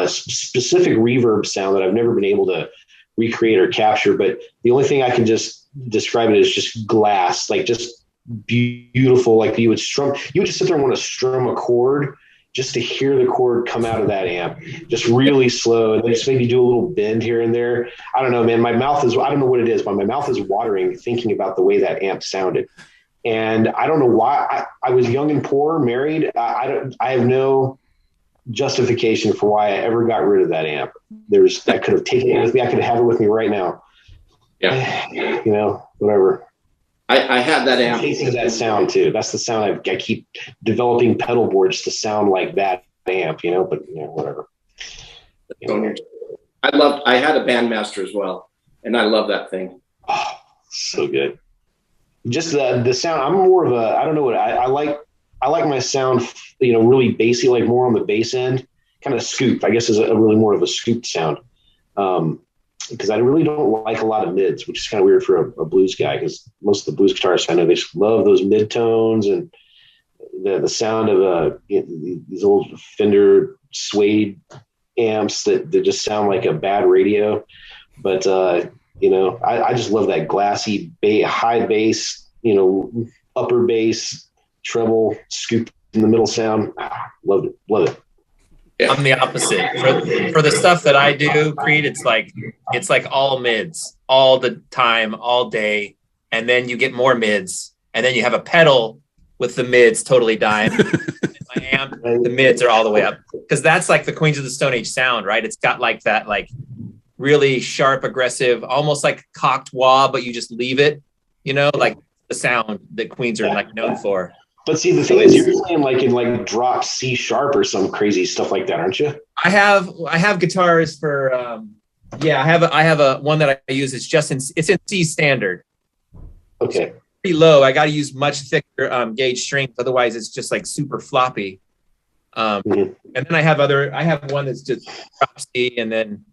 specific reverb sound that I've never been able to recreate or capture. But the only thing I can just describe it as just glass, like just beautiful. Like you would just sit there and want to strum a chord just to hear the chord come out of that amp, just really slow, and just maybe do a little bend here and there. I don't know, man. I don't know what it is, but my mouth is watering thinking about the way that amp sounded. And I don't know why. I was young and poor, married. I have no justification for why I ever got rid of that amp. I could have taken it with me. I could have it with me right now. Yeah. Whatever. I had that amp. Chasing that sound too. That's the sound I keep developing pedal boards to sound like that amp, but whatever. I had a Bandmaster as well, and I love that thing. Oh, so good. Just the sound. I'm more of a, I don't know what I like my sound, really bassy, like more on the bass end, kind of scooped, I guess is a really more of a scooped sound. Because I really don't like a lot of mids, which is kind of weird for a blues guy, because most of the blues guitarists I know, they just love those mid tones and the sound of these old Fender suede amps that just sound like a bad radio. But I just love that glassy high bass, upper bass, treble, scoop in the middle sound. Love it. I'm the opposite. For the stuff that I do, Creed, it's like all mids all the time, all day, and then you get more mids, and then you have a pedal with the mids totally dying. My amp, the mids are all the way up, because that's like the Queens of the Stone Age sound, right? It's got like that, like really sharp, aggressive, almost like cocked wah, but you just leave it, like the sound that Queens are like known for. But see, the thing is, you're playing like in like drop C sharp or some crazy stuff like that, aren't you? I have guitars for I have a one that I use. It's in C standard. Okay. It's pretty low. I got to use much thicker gauge strings, otherwise it's just like super floppy. And then I have one that's just drop C, and then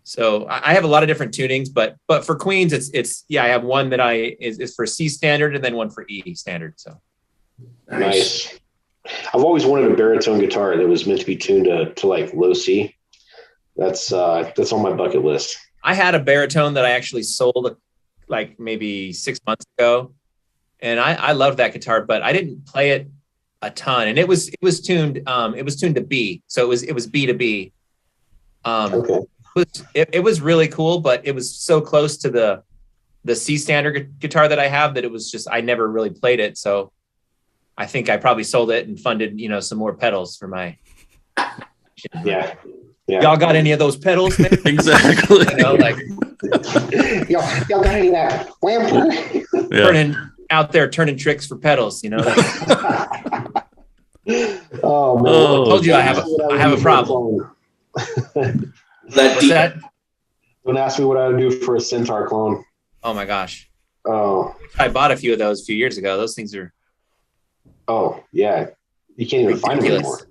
so I have a lot of different tunings, but for Queens I have one that is for C standard and then one for E standard. So. Nice. I've always wanted a baritone guitar that was meant to be tuned to like low C. That's on my bucket list. I had a baritone that I actually sold like maybe 6 months ago, and I loved that guitar, but I didn't play it a ton. And it was tuned to B, so it was B to B. Okay. It was really cool, but it was so close to the C standard guitar that I have that it was just I never really played it. So I think I probably sold it and funded, some more pedals for my. Yeah. Y'all got any of those pedals, man? Exactly. y'all got any of that Lamper? Out there turning tricks for pedals, Oh man! I told you I have a problem. What's that? Don't ask me what I would do for a Centaur clone. Oh my gosh! Oh, I bought a few of those a few years ago. Those things are. Oh yeah, you can't even find them anymore.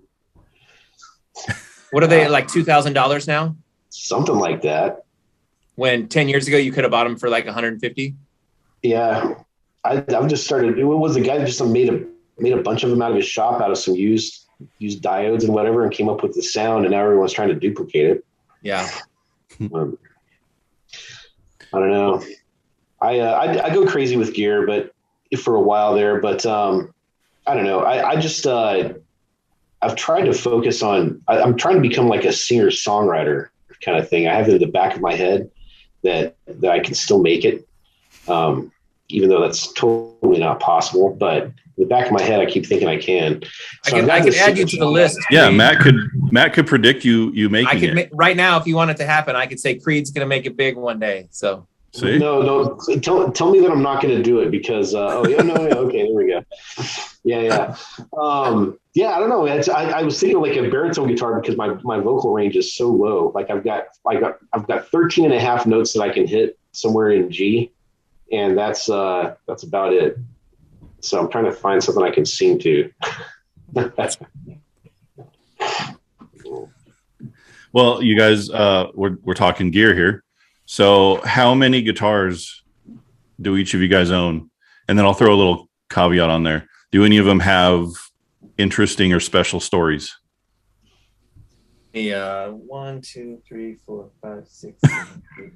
What are they, like $2,000 now? Something like that. When 10 years ago you could have bought them for like 150. Yeah, I've just started. It was the guy that just made a bunch of them out of his shop, out of some used diodes and whatever, and came up with the sound. And now everyone's trying to duplicate it. Yeah. I don't know. I go crazy with gear, but for a while there, but I don't know. I just I've tried to focus on. I'm trying to become like a singer songwriter kind of thing. I have it in the back of my head that I can still make it, even though that's totally not possible. But in the back of my head, I keep thinking I can. So I can add you to the list. Yeah, Matt could predict you making it right now. If you want it to happen, I could say Creed's going to make it big one day. So. See? No. Tell me that I'm not going to do it because. Okay, there we go. Yeah. I don't know. I was thinking like a baritone guitar because my vocal range is so low. Like I've got 13 and a half notes that I can hit somewhere in G, and that's about it. So I'm trying to find something I can sing to. Well, you guys, we're talking gear here. So how many guitars do each of you guys own? And then I'll throw a little caveat on there. Do any of them have interesting or special stories? The 1, 2, 3, 4, 5, 6, 7, 8,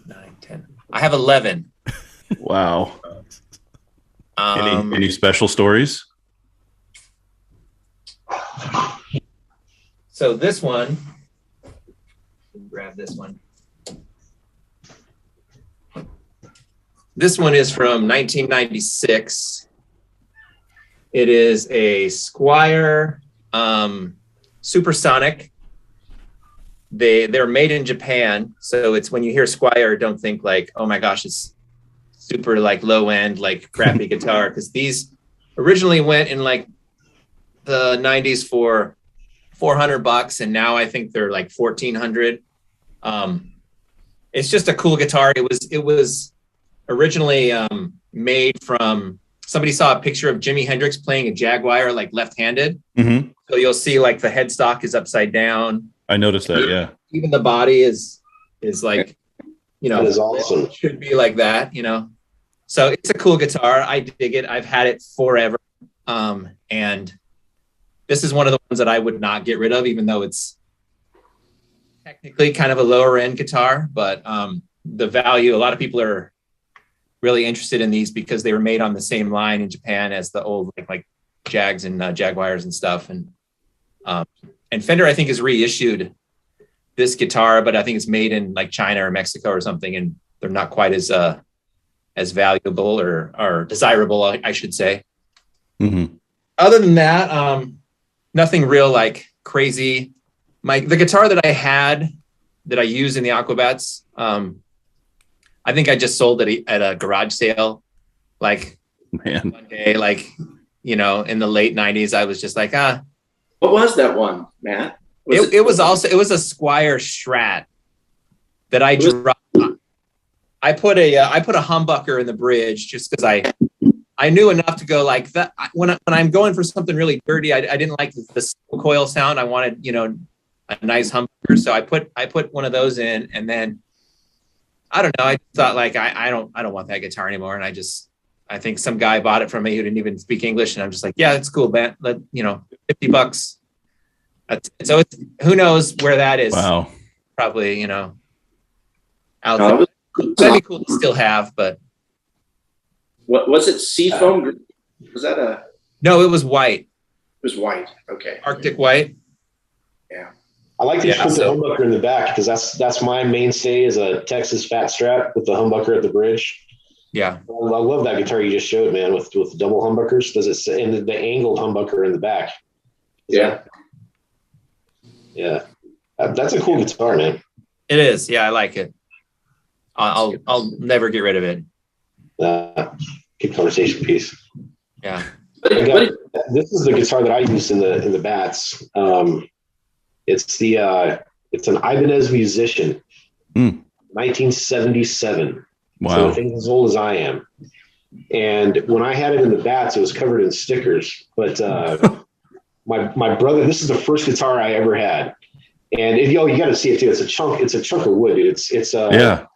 9, 10. I have 11. Wow. Any special stories? So this one, grab this one. This one is from 1996. It is a Squier Supersonic. They're made in Japan, so it's when you hear Squier, don't think like, oh my gosh, it's super like low end, like crappy guitar, because these originally went in like the 90s for $400, and now I think they're like $1,400. It's just a cool guitar. It was originally made from, somebody saw a picture of Jimi Hendrix playing a Jaguar like left-handed. Mm-hmm. So you'll see like the headstock is upside down. I noticed that. Yeah. Even the body is like, you know, That is awesome. It should be like that, you know. So it's a cool guitar. I dig it. I've had it forever. And this is one of the ones that I would not get rid of, even though it's technically kind of a lower end guitar. But the value, a lot of people are really interested in these because they were made on the same line in Japan as the old like Jags and Jaguars and stuff. And Fender, I think, has reissued this guitar, but I think it's made in like China or Mexico or something, and they're not quite as valuable or desirable, I should say. Mm-hmm. Other than that, nothing real like crazy. The guitar that I had that I use in the Aquabats, I think I just sold it at a garage sale. Like, man, one day, like, you know, in the late 90s, I was just like, What was that one, Matt? It was a Squier Strat that I dropped. I put a humbucker in the bridge just because I knew enough to go like that. When I'm going for something really dirty, I didn't like the coil sound. I wanted, you know, a nice humbucker. So I put one of those in, and then I don't know. I thought like I don't want that guitar anymore, and I think some guy bought it from me who didn't even speak English, and I'm just like, yeah, it's cool, man. You know, $50. So who knows where that is? wow. Probably, you know, out there. That'd be cool to still have, but what was it? Seafoam? Was that a? No, it was white. It was white. Okay. Arctic white. Yeah. I like that you put the humbucker in the back because that's my mainstay is a Texas Fat Strat with the humbucker at the bridge. Yeah. I love that guitar you just showed, man, with double humbuckers. Does it say, and the angled humbucker in the back? Yeah. Yeah. That's a cool guitar, man. It is. Yeah, I like it. I'll never get rid of it. Good conversation piece. Yeah. This is the guitar that I used in the Bats. It's an Ibanez Musician, 1977. Wow. So I think as old as I am. And when I had it in the Bats, it was covered in stickers. But my brother, this is the first guitar I ever had. And you got to see it too. It's a chunk of wood, dude. It's a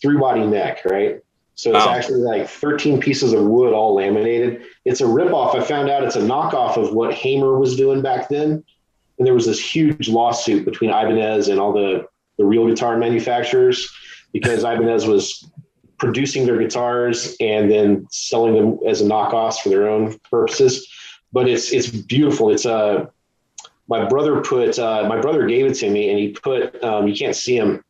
3-body neck, right? So it's actually like 13 pieces of wood all laminated. It's a ripoff. I found out it's a knockoff of what Hamer was doing back then. And there was this huge lawsuit between Ibanez and all the real guitar manufacturers because Ibanez was producing their guitars and then selling them as a knockoffs for their own purposes. But it's beautiful. It's my brother gave it to me, and he put you can't see him,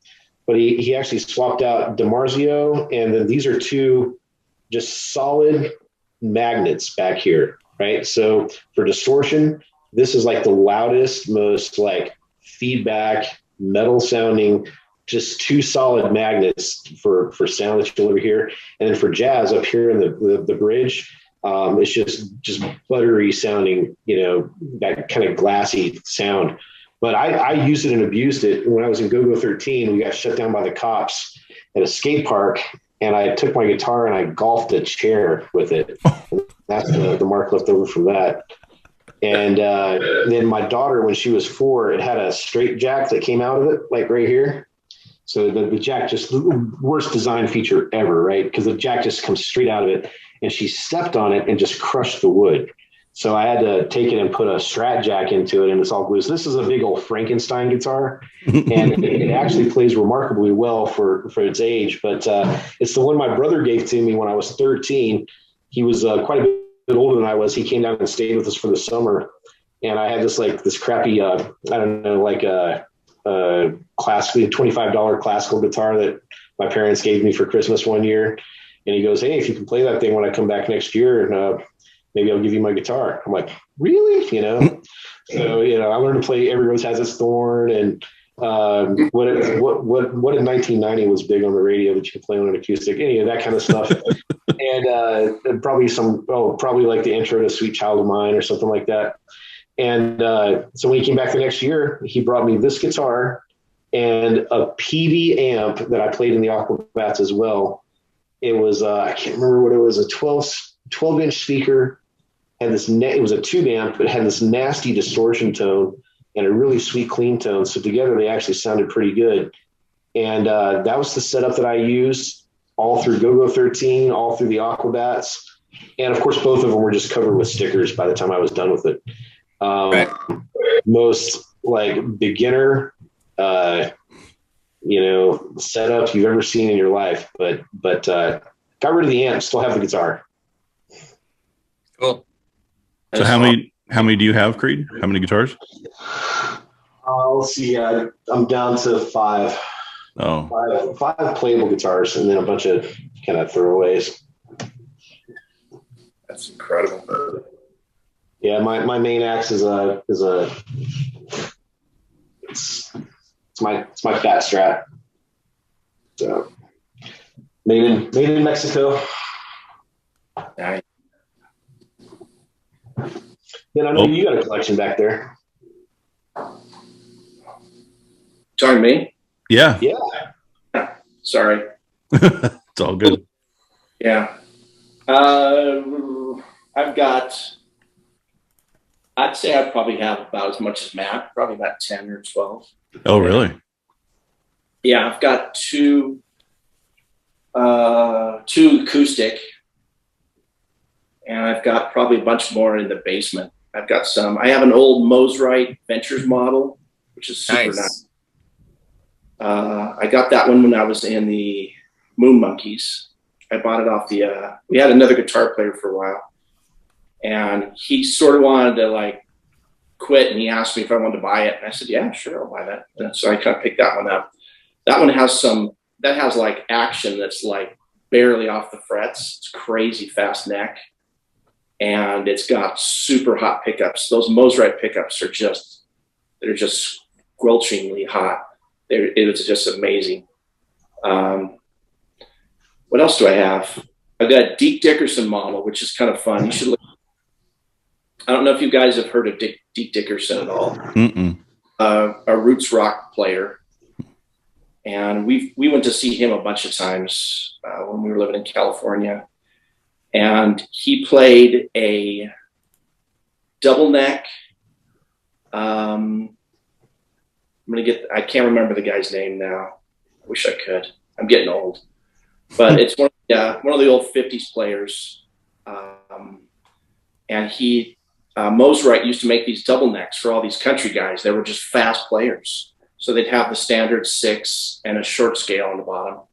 but he actually swapped out DiMarzio, and then these are two just solid magnets back here, right? So for distortion, this is like the loudest, most like feedback, metal sounding, just two solid magnets for sound that you'll ever hear. And then for jazz up here in the bridge, it's just buttery sounding, you know, that kind of glassy sound. But I used it and abused it. When I was in GoGo 13, we got shut down by the cops at a skate park. and I took my guitar and I golfed a chair with it. That's the mark left over from that. And then my daughter, when she was 4, it had a straight jack that came out of it, like right here. So the jack, just the worst design feature ever, right? Because the jack just comes straight out of it, and she stepped on it and just crushed the wood. So I had to take it and put a Strat jack into it, and it's all glued. So this is a big old Frankenstein guitar, and it actually plays remarkably well for its age. But it's the one my brother gave to me when I was 13. He was quite a bit older than I was. He came down and stayed with us for the summer, and I had this crappy, I don't know, like classically $25 classical guitar that my parents gave me for Christmas one year. And he goes, "Hey, if you can play that thing when I come back next year, maybe I'll give you my guitar." I'm like, "Really?" So I learned to play "Every Rose Has Its Thorn," and what in 1990 was big on the radio that you could play on an acoustic, any of that kind of stuff. And probably like the intro to "Sweet Child of Mine" or something like that. And so when he came back the next year, he brought me this guitar and a PV amp that I played in the Aquabats as well. It was I can't remember what it was, a 12-inch speaker. Had this it was a tube amp, but had this nasty distortion tone and a really sweet clean tone. So together they actually sounded pretty good. And that was the setup that I used all through GoGo 13, all through the Aquabats. And of course, both of them were just covered with stickers by the time I was done with it. Right. Most like beginner, setup you've ever seen in your life, but got rid of the amp, still have the guitar. Cool. So how many do you have, Creed? How many guitars? Let's see. I'm down to 5. Oh, five playable guitars, and then a bunch of kind of throwaways. That's incredible. Yeah, my main axe is it's my fat Strat. So made in Mexico. Nice. Then I know you got a collection back there. Talking to me? yeah. Yeah. Sorry. It's all good. Yeah. I'd say I probably have about as much as Matt, probably about 10 or 12. Oh, really? Yeah, I've got two acoustic, and I've got probably a bunch more in the basement. I have an old Mosrite Ventures model, which is super nice. I got that one when I was in the Moon Monkeys. I bought it off we had another guitar player for a while, and he sort of wanted to quit, and he asked me if I wanted to buy it. And I said, "Yeah, sure, I'll buy that." And so I kind of picked that one up. That one has action that's barely off the frets. It's crazy fast neck, and it's got super hot pickups. Those Mosrite pickups they're just squelchingly hot. It's just amazing. What else do I have? I've got a Deke Dickerson model, which is kind of fun. You should look. I don't know if you guys have heard of Deke Dickerson at all. A roots rock player. And we went to see him a bunch of times when we were living in California. And he played a double neck. I can't remember the guy's name now. I wish I could. I'm getting old. But it's one of the old 50s players. And Mosrite used to make these double necks for all these country guys. They were just fast players. So they'd have the standard 6 and a short scale on the bottom.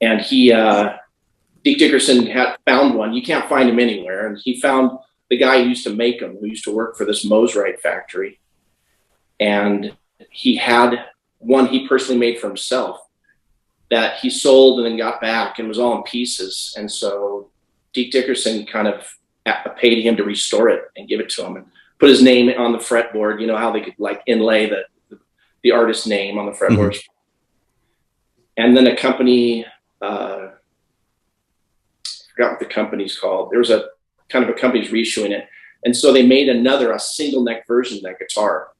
And Deke Dickerson had found one. You can't find him anywhere. And he found the guy who used to make them, who used to work for this Mosrite factory. And he had one he personally made for himself that he sold and then got back, and was all in pieces. And so Deke Dickerson kind of paid him to restore it and give it to him, and put his name on the fretboard. You know how they could inlay the artist's name on the fretboard. Mm-hmm. And then a company, I forgot what the company's called. There was a kind of a company's reissuing it. And so they made a single neck version of that guitar,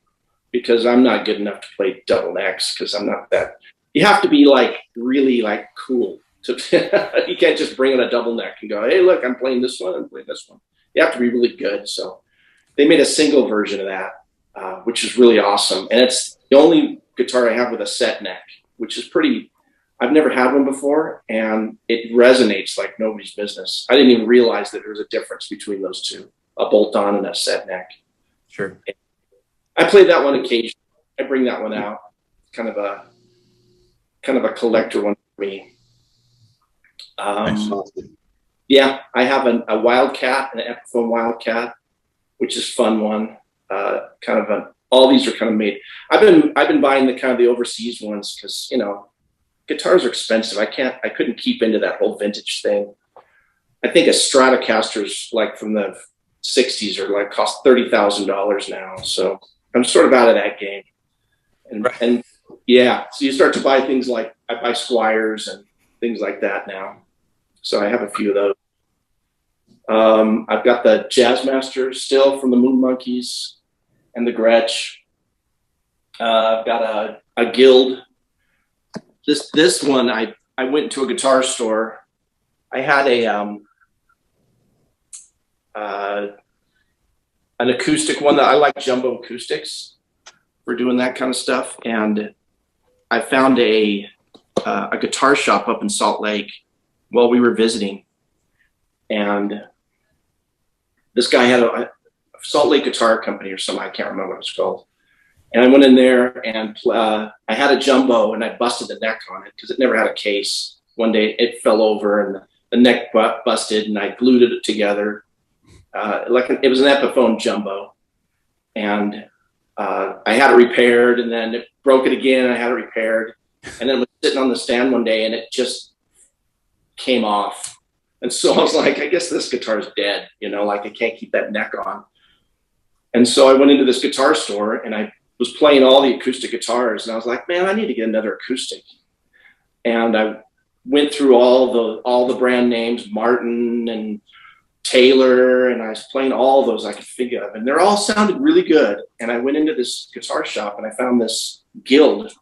because I'm not good enough to play double necks, because I'm not that, you have to be like really like cool. You can't just bring in a double neck and go, hey, look, I'm playing this one, I'm playing this one. You have to be really good. So they made a single version of that, which is really awesome. And it's the only guitar I have with a set neck, which is pretty, I've never had one before, and it resonates like nobody's business. I didn't even realize that there was a difference between those two, a bolt-on and a set neck. Sure. I play that one occasionally. I bring that one out. Kind of a collector one for me. Yeah, I have a Wildcat, an Epiphone Wildcat, which is fun one. All these are kind of made. I've been buying the overseas ones because, you know, guitars are expensive. I couldn't keep into that whole vintage thing. I think a Stratocaster's like from the 60s are like cost $30,000 now. So I'm sort of out of that game. And yeah, so you start to buy things like I buy Squires and things like that now. So I have a few of those. I've got the Jazzmaster still from the Moon Monkeys and the Gretsch. I've got a Guild. This one, I went to a guitar store. I had an acoustic one that I like, jumbo acoustics for doing that kind of stuff. And I found a guitar shop up in Salt Lake while we were visiting. And this guy had a Salt Lake Guitar Company or something. I can't remember what it's called. And I went in there and I had a jumbo and I busted the neck on it because it never had a case. One day it fell over and the neck busted and I glued it together. It was an Epiphone jumbo. And I had it repaired and then it broke it again. I had it repaired. And then I was sitting on the stand one day and it just came off. And so I was like, I guess this guitar is dead. You know, like I can't keep that neck on. And so I went into this guitar store and I was playing all the acoustic guitars and I was like, man, I need to get another acoustic. And I went through all the brand names, Martin and Taylor, and I was playing all those I could think of, and they're all sounded really good. And I went into this guitar shop and I found this Guild,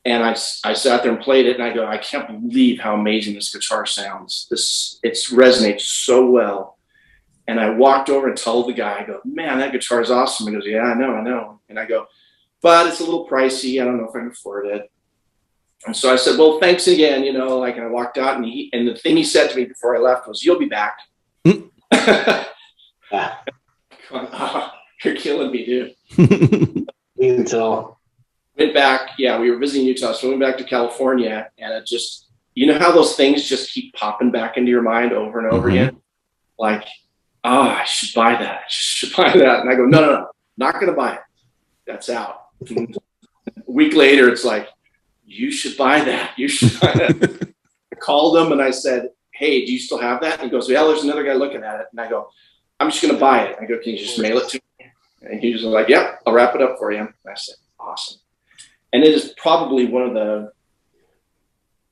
and I sat there and played it, and I go, I can't believe how amazing this guitar sounds. It resonates so well. And I walked over and told the guy, I go, man, that guitar is awesome. He goes, yeah, I know. And I go, but it's a little pricey. I don't know if I can afford it. And so I said, well, thanks again. You know, like, and I walked out and the thing he said to me before I left was, you'll be back. You're killing me, dude. You can tell. Went back. Yeah, we were visiting Utah. So we went back to California, and it just, you know how those things just keep popping back into your mind over and over again? Like, oh, I should buy that. I should buy that. And I go, no, not going to buy it. That's out. A week later, it's like, you should buy that. You should buy that. I called him and I said, hey, do you still have that? And he goes, yeah, there's another guy looking at it. And I go, I'm just going to buy it. I go, can you just mail it to me? And he was like, yeah, I'll wrap it up for you. And I said, awesome. And it is probably one of the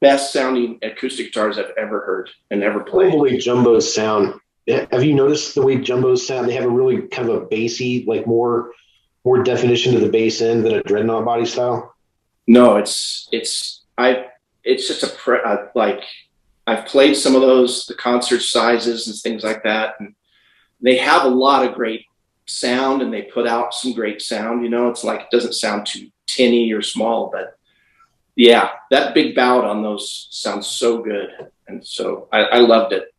best sounding acoustic guitars I've ever heard and ever played. The way jumbos sound. Have you noticed the way jumbos sound? They have a really kind of a bassy, like more definition to the bass end than a dreadnought body style. No, it's just like I've played some of those, the concert sizes and things like that. And they have a lot of great sound and they put out some great sound. You know, it's like, it doesn't sound too tinny or small, but yeah, that big bout on those sounds so good. And so I loved it.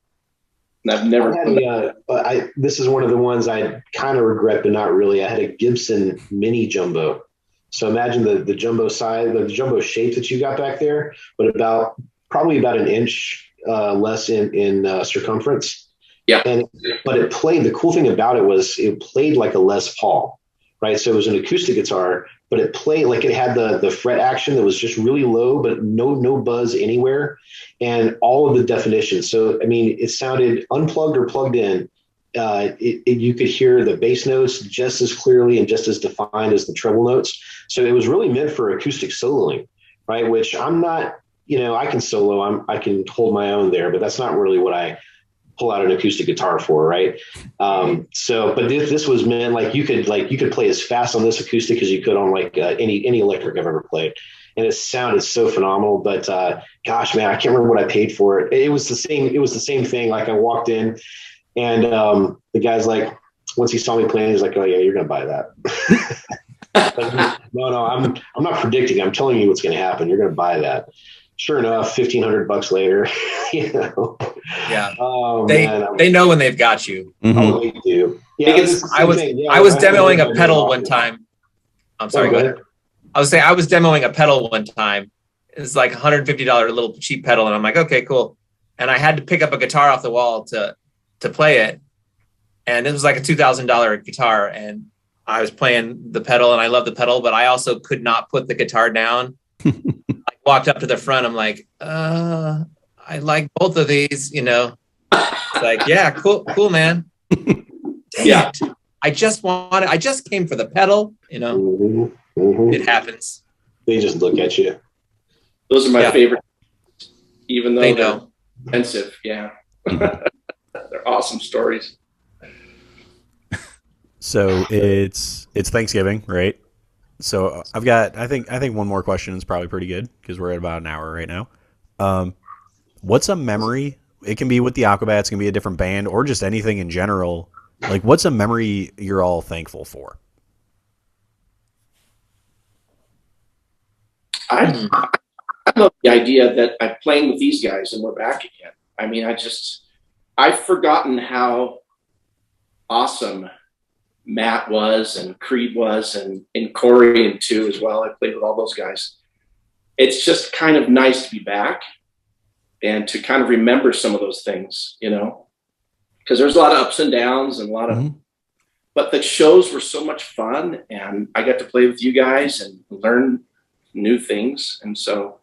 And I've never. This is one of the ones I kind of regret, but not really. I had a Gibson mini jumbo. So imagine the jumbo size, the jumbo shape that you got back there, but probably about an inch less in circumference. Yeah. But it played. The cool thing about it was it played like a Les Paul, right? So it was an acoustic guitar, but it played like it had the fret action that was just really low, but no buzz anywhere, and all of the definition. So I mean, it sounded unplugged or plugged in. You could hear the bass notes just as clearly and just as defined as the treble notes. So it was really meant for acoustic soloing, right? Which I'm not. You know, I can solo. I can hold my own there, but that's not really what I pull out an acoustic guitar for, right? But this was meant like you could play as fast on this acoustic as you could on like any electric I've ever played. and it sounded so phenomenal. But gosh, man, I can't remember what I paid for it. It was the same thing. Like I walked in, and the guy's like, once he saw me playing, he's like, "Oh yeah, you're gonna buy that." Like, no, I'm not predicting. I'm telling you what's gonna happen. You're gonna buy that. Sure enough, $1,500 later, you know. Yeah. Oh, they know when they've got you. Oh, they do. Yeah, I was demoing a pedal one time. I'm sorry, go ahead. I was saying I was demoing a pedal one time. It's like $150 little cheap pedal, and I'm like, okay, cool. And I had to pick up a guitar off the wall to play it, and it was like a $2,000 guitar, and I was playing the pedal, and I love the pedal, but I also could not put the guitar down. I walked up to the front. I'm like, I like both of these, you know. It's like, yeah, cool, man. Dang it. I just came for the pedal, you know. Mm-hmm. Mm-hmm. It happens. They just look at you. Those are my favorite, even though they they're know. expensive. Yeah. They're awesome stories. So it's Thanksgiving, right? So I've got I think one more question is probably pretty good because we're at about an hour right now. What's a memory? It can be with the Aquabats, it can be a different band, or just anything in general. Like, what's a memory you're all thankful for? I love the idea that I'm playing with these guys and we're back again. I mean, I've forgotten how awesome Matt was and Creed was and Corey and too as well. I played with all those guys. It's just kind of nice to be back and to kind of remember some of those things, you know, because there's a lot of ups and downs and a lot of, but the shows were so much fun and I got to play with you guys and learn new things. And so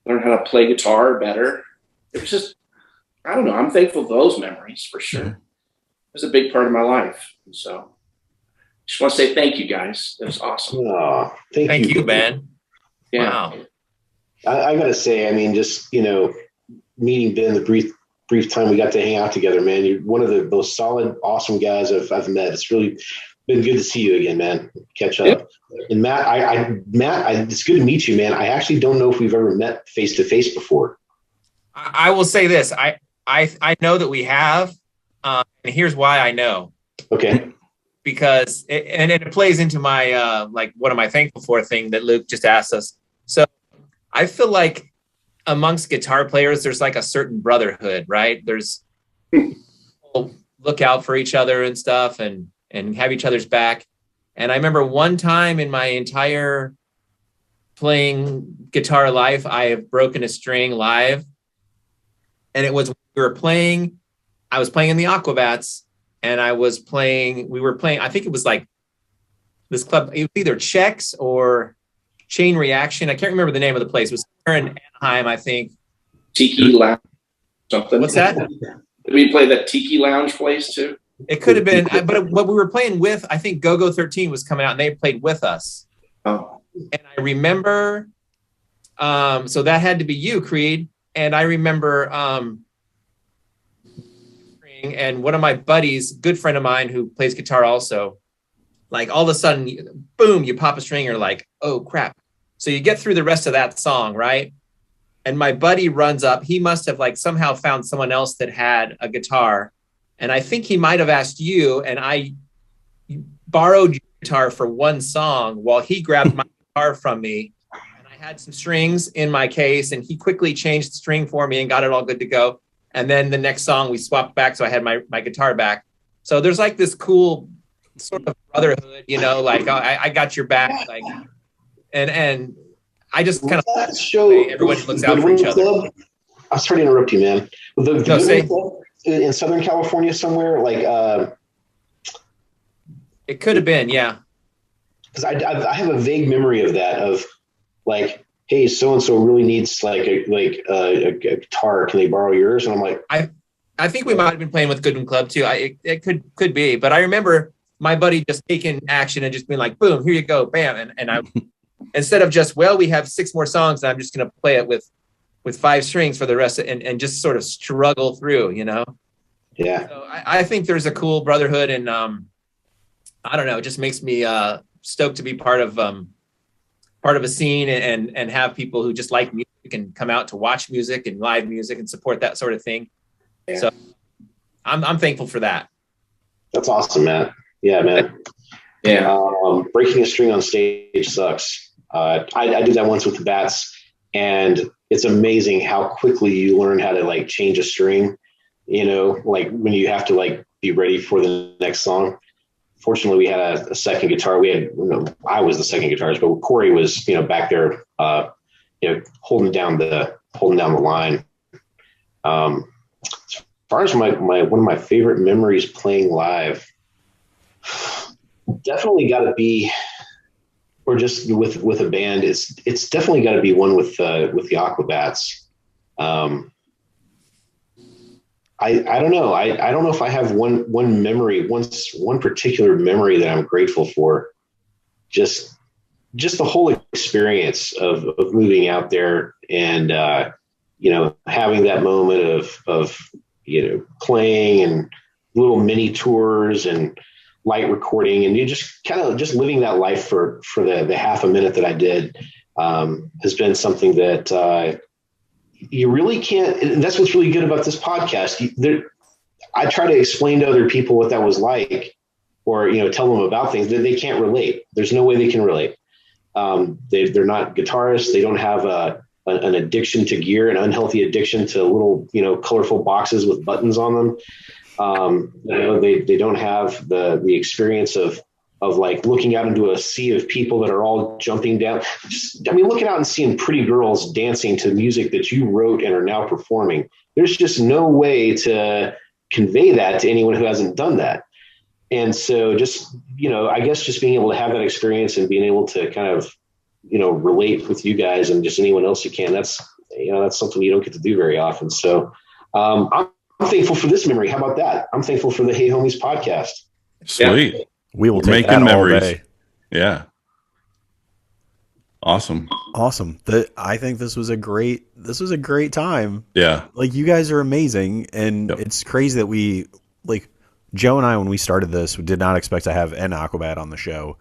learn how to play guitar better. It was just, I don't know. I'm thankful for those memories for sure. It was a big part of my life. And so just want to say thank you guys. It was awesome. Oh, thank you, man. Yeah. Wow. I gotta say, I mean, just, you know, meeting Ben, the brief time we got to hang out together, man, you're one of the most solid, awesome guys I've met. It's really been good to see you again, man. Catch up. Yep. And Matt, it's good to meet you, man. I actually don't know if we've ever met face to face before. I will say this. I know that we have, and here's why I know. Okay. Because it plays into my like what am I thankful for thing that Luke just asked us. So I feel like amongst guitar players, there's like a certain brotherhood, right? There's people look out for each other and stuff and have each other's back. And I remember one time in my entire playing guitar life, I have broken a string live. And it was, I was playing in the Aquabats and we were playing, I think it was like this club, it was either Chex or Chain Reaction. I can't remember the name of the place. It was in Anaheim, I think. Tiki Lounge, something. What's that? Did we play that Tiki Lounge place too? It could have been, but what we were playing with, I think Go-Go 13 was coming out and they played with us. Oh. And I remember, so that had to be you, Creed. And I remember, and one of my buddies, good friend of mine who plays guitar also, like all of a sudden, boom, you pop a string, you're like, oh crap. So you get through the rest of that song, right? And my buddy runs up. He must have like somehow found someone else that had a guitar. And I think he might have asked you, and I borrowed your guitar for one song while he grabbed my guitar from me. And I had some strings in my case, and he quickly changed the string for me and got it all good to go. And then the next song we swapped back, so I had my guitar back. So there's like this cool sort of brotherhood, you know, like I got your back, like, and I just kind of show everybody looks out for each other. I'm sorry to interrupt you, man. In Southern California somewhere, like it could have been, yeah. Because I have a vague memory of that, of like, hey, so and so really needs like a guitar. Can they borrow yours? And I'm like, I think we might have been playing with Goodwin Club too. It could be, but I remember my buddy just taking action and just being like, boom, here you go, bam, and I instead of just, well, we have 6 more songs and I'm just gonna play it with 5 strings for the rest of, and just sort of struggle through, you know. Yeah. So I think there's a cool brotherhood, and I don't know, it just makes me stoked to be part of part of a scene and have people who just like music and come out to watch music and live music and support that sort of thing. Yeah. So I'm thankful for that. That's awesome, Matt. Yeah, man. Yeah. Breaking a string on stage sucks. I did that once with the Bats, and it's amazing how quickly you learn how to like change a string, you know, like when you have to like be ready for the next song. Fortunately, we had a second guitar. I was the second guitarist, but Corey was, you know, back there, holding down the line. As far as my one of my favorite memories playing live, definitely got to be, or just with a band. It's definitely got to be one with the Aquabats. I don't know. I don't know if I have one memory, one particular memory that I'm grateful for. Just the whole experience of moving out there and having that moment of playing and little mini tours and light recording, and you just kind of just living that life for the half a minute that I did has been something that you really can't. And that's what's really good about this podcast. I try to explain to other people what that was like, or tell them about things that they can't relate. There's no way they can relate. They're not guitarists. They don't have an addiction to gear, an unhealthy addiction to little colorful boxes with buttons on them. They don't have the experience of like looking out into a sea of people that are all jumping down. Looking out and seeing pretty girls dancing to music that you wrote and are now performing. There's just no way to convey that to anyone who hasn't done that. And so just, I guess just being able to have that experience and being able to kind of, relate with you guys and just anyone else you can, that's something you don't get to do very often. So I'm thankful for this memory. How about that? I'm thankful for the Hey Homies podcast. Sweet. Yeah. We will take making that memories. All day. Yeah. Awesome. I think this was a great time. Yeah. Like, you guys are amazing. And It's crazy that we, like, Joe and I, when we started this, we did not expect to have an Aquabat on the show.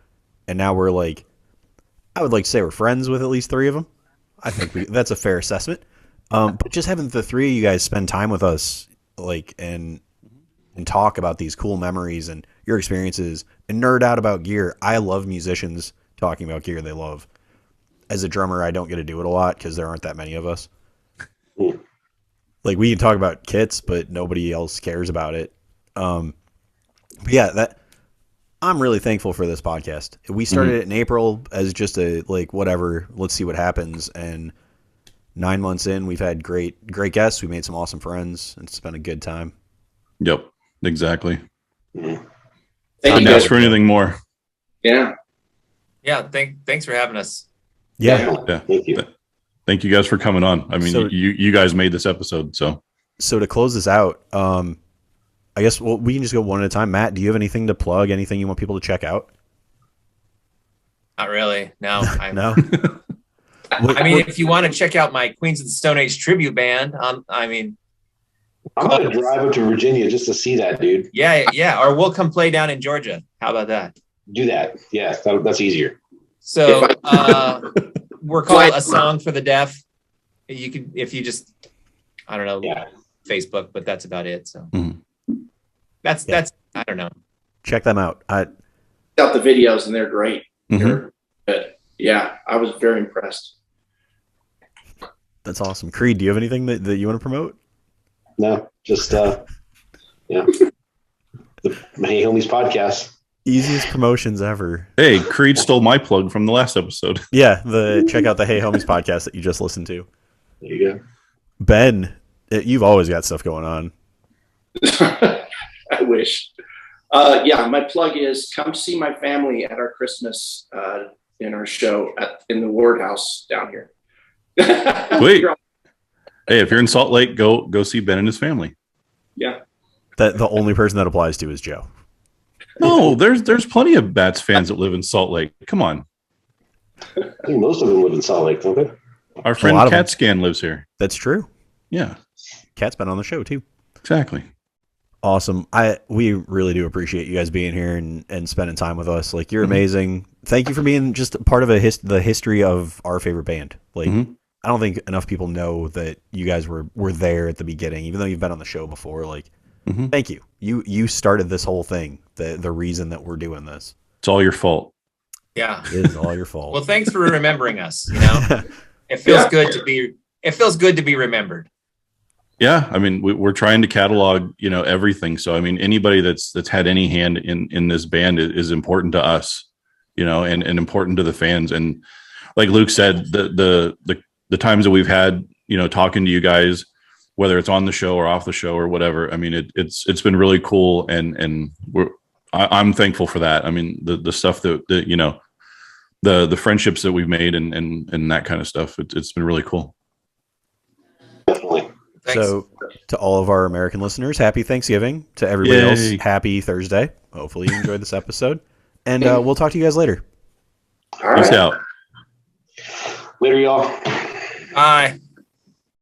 And now we're like, I would like to say we're friends with at least 3 of them. I think that's a fair assessment. But just having the 3 of you guys spend time with us, like, and talk about these cool memories and your experiences and nerd out about gear. I love musicians talking about gear they love. As a drummer, I don't get to do it a lot because there aren't that many of us. Like, we can talk about kits, but nobody else cares about it. But yeah, I'm really thankful for this podcast. We started it in April as just a, like, whatever, let's see what happens. And 9 months in, we've had great guests. We made some awesome friends. And it's been a good time. Yep, exactly. Thank Couldn't ask for anything more. Yeah. Yeah. Thanks for having us. Yeah. Thank you. Thank you guys for coming on. I mean, So, you guys made this episode, so to close this out, I guess we can just go one at a time. Matt, do you have anything to plug? Anything you want people to check out? Not really. No. No. If you want to check out my Queens of the Stone Age tribute band, I'm going to drive up to Virginia just to see that, dude. Yeah. Or we'll come play down in Georgia. How about that? Do that. Yeah, that's easier. So we're called A Song for the Deaf. You could, if you just, I don't know, Facebook, but that's about it. So that's I don't know. Check them out. Out the videos and they're great. They're good. Yeah, I was very impressed. That's awesome. Creed, do you have anything that you want to promote? No, just the Hey Homies podcast. Easiest promotions ever. hey, Creed stole my plug from the last episode. Yeah, check out the Hey Homies podcast that you just listened to. There you go. Ben, you've always got stuff going on. I wish. My plug is come see my family at our Christmas in our show in the Ward House down here. Sweet. Hey, if you're in Salt Lake, go see Ben and his family. Yeah. That the only person that applies to is Joe. No, there's plenty of Bats fans that live in Salt Lake. Come on. I think most of them live in Salt Lake, don't they? Our friend CatScan lives here. That's true. Yeah. Cat's been on the show too. Exactly. Awesome. We really do appreciate you guys being here and spending time with us. Like, you're amazing. Thank you for being just a part of the history of our favorite band. Like, I don't think enough people know that you guys were there at the beginning, even though you've been on the show before. Like, thank you. You started this whole thing. The reason that we're doing this. It's all your fault. Yeah. It is all your fault. Well, thanks for remembering us. You know, it feels good to be. It feels good to be remembered. Yeah, I mean, we're trying to catalog, everything. So, I mean, anybody that's had any hand in this band is important to us, and important to the fans. And like Luke said, the times that we've had, talking to you guys, whether it's on the show or off the show or whatever, I mean, it's been really cool, and I'm thankful for that. I mean, the stuff that the friendships that we've made and that kind of stuff, it's been really cool. Definitely. Thanks. So, to all of our American listeners, happy Thanksgiving. To everybody else, happy Thursday. Hopefully you enjoyed this episode. And we'll talk to you guys later. All Peace right. out. Later, y'all. Bye.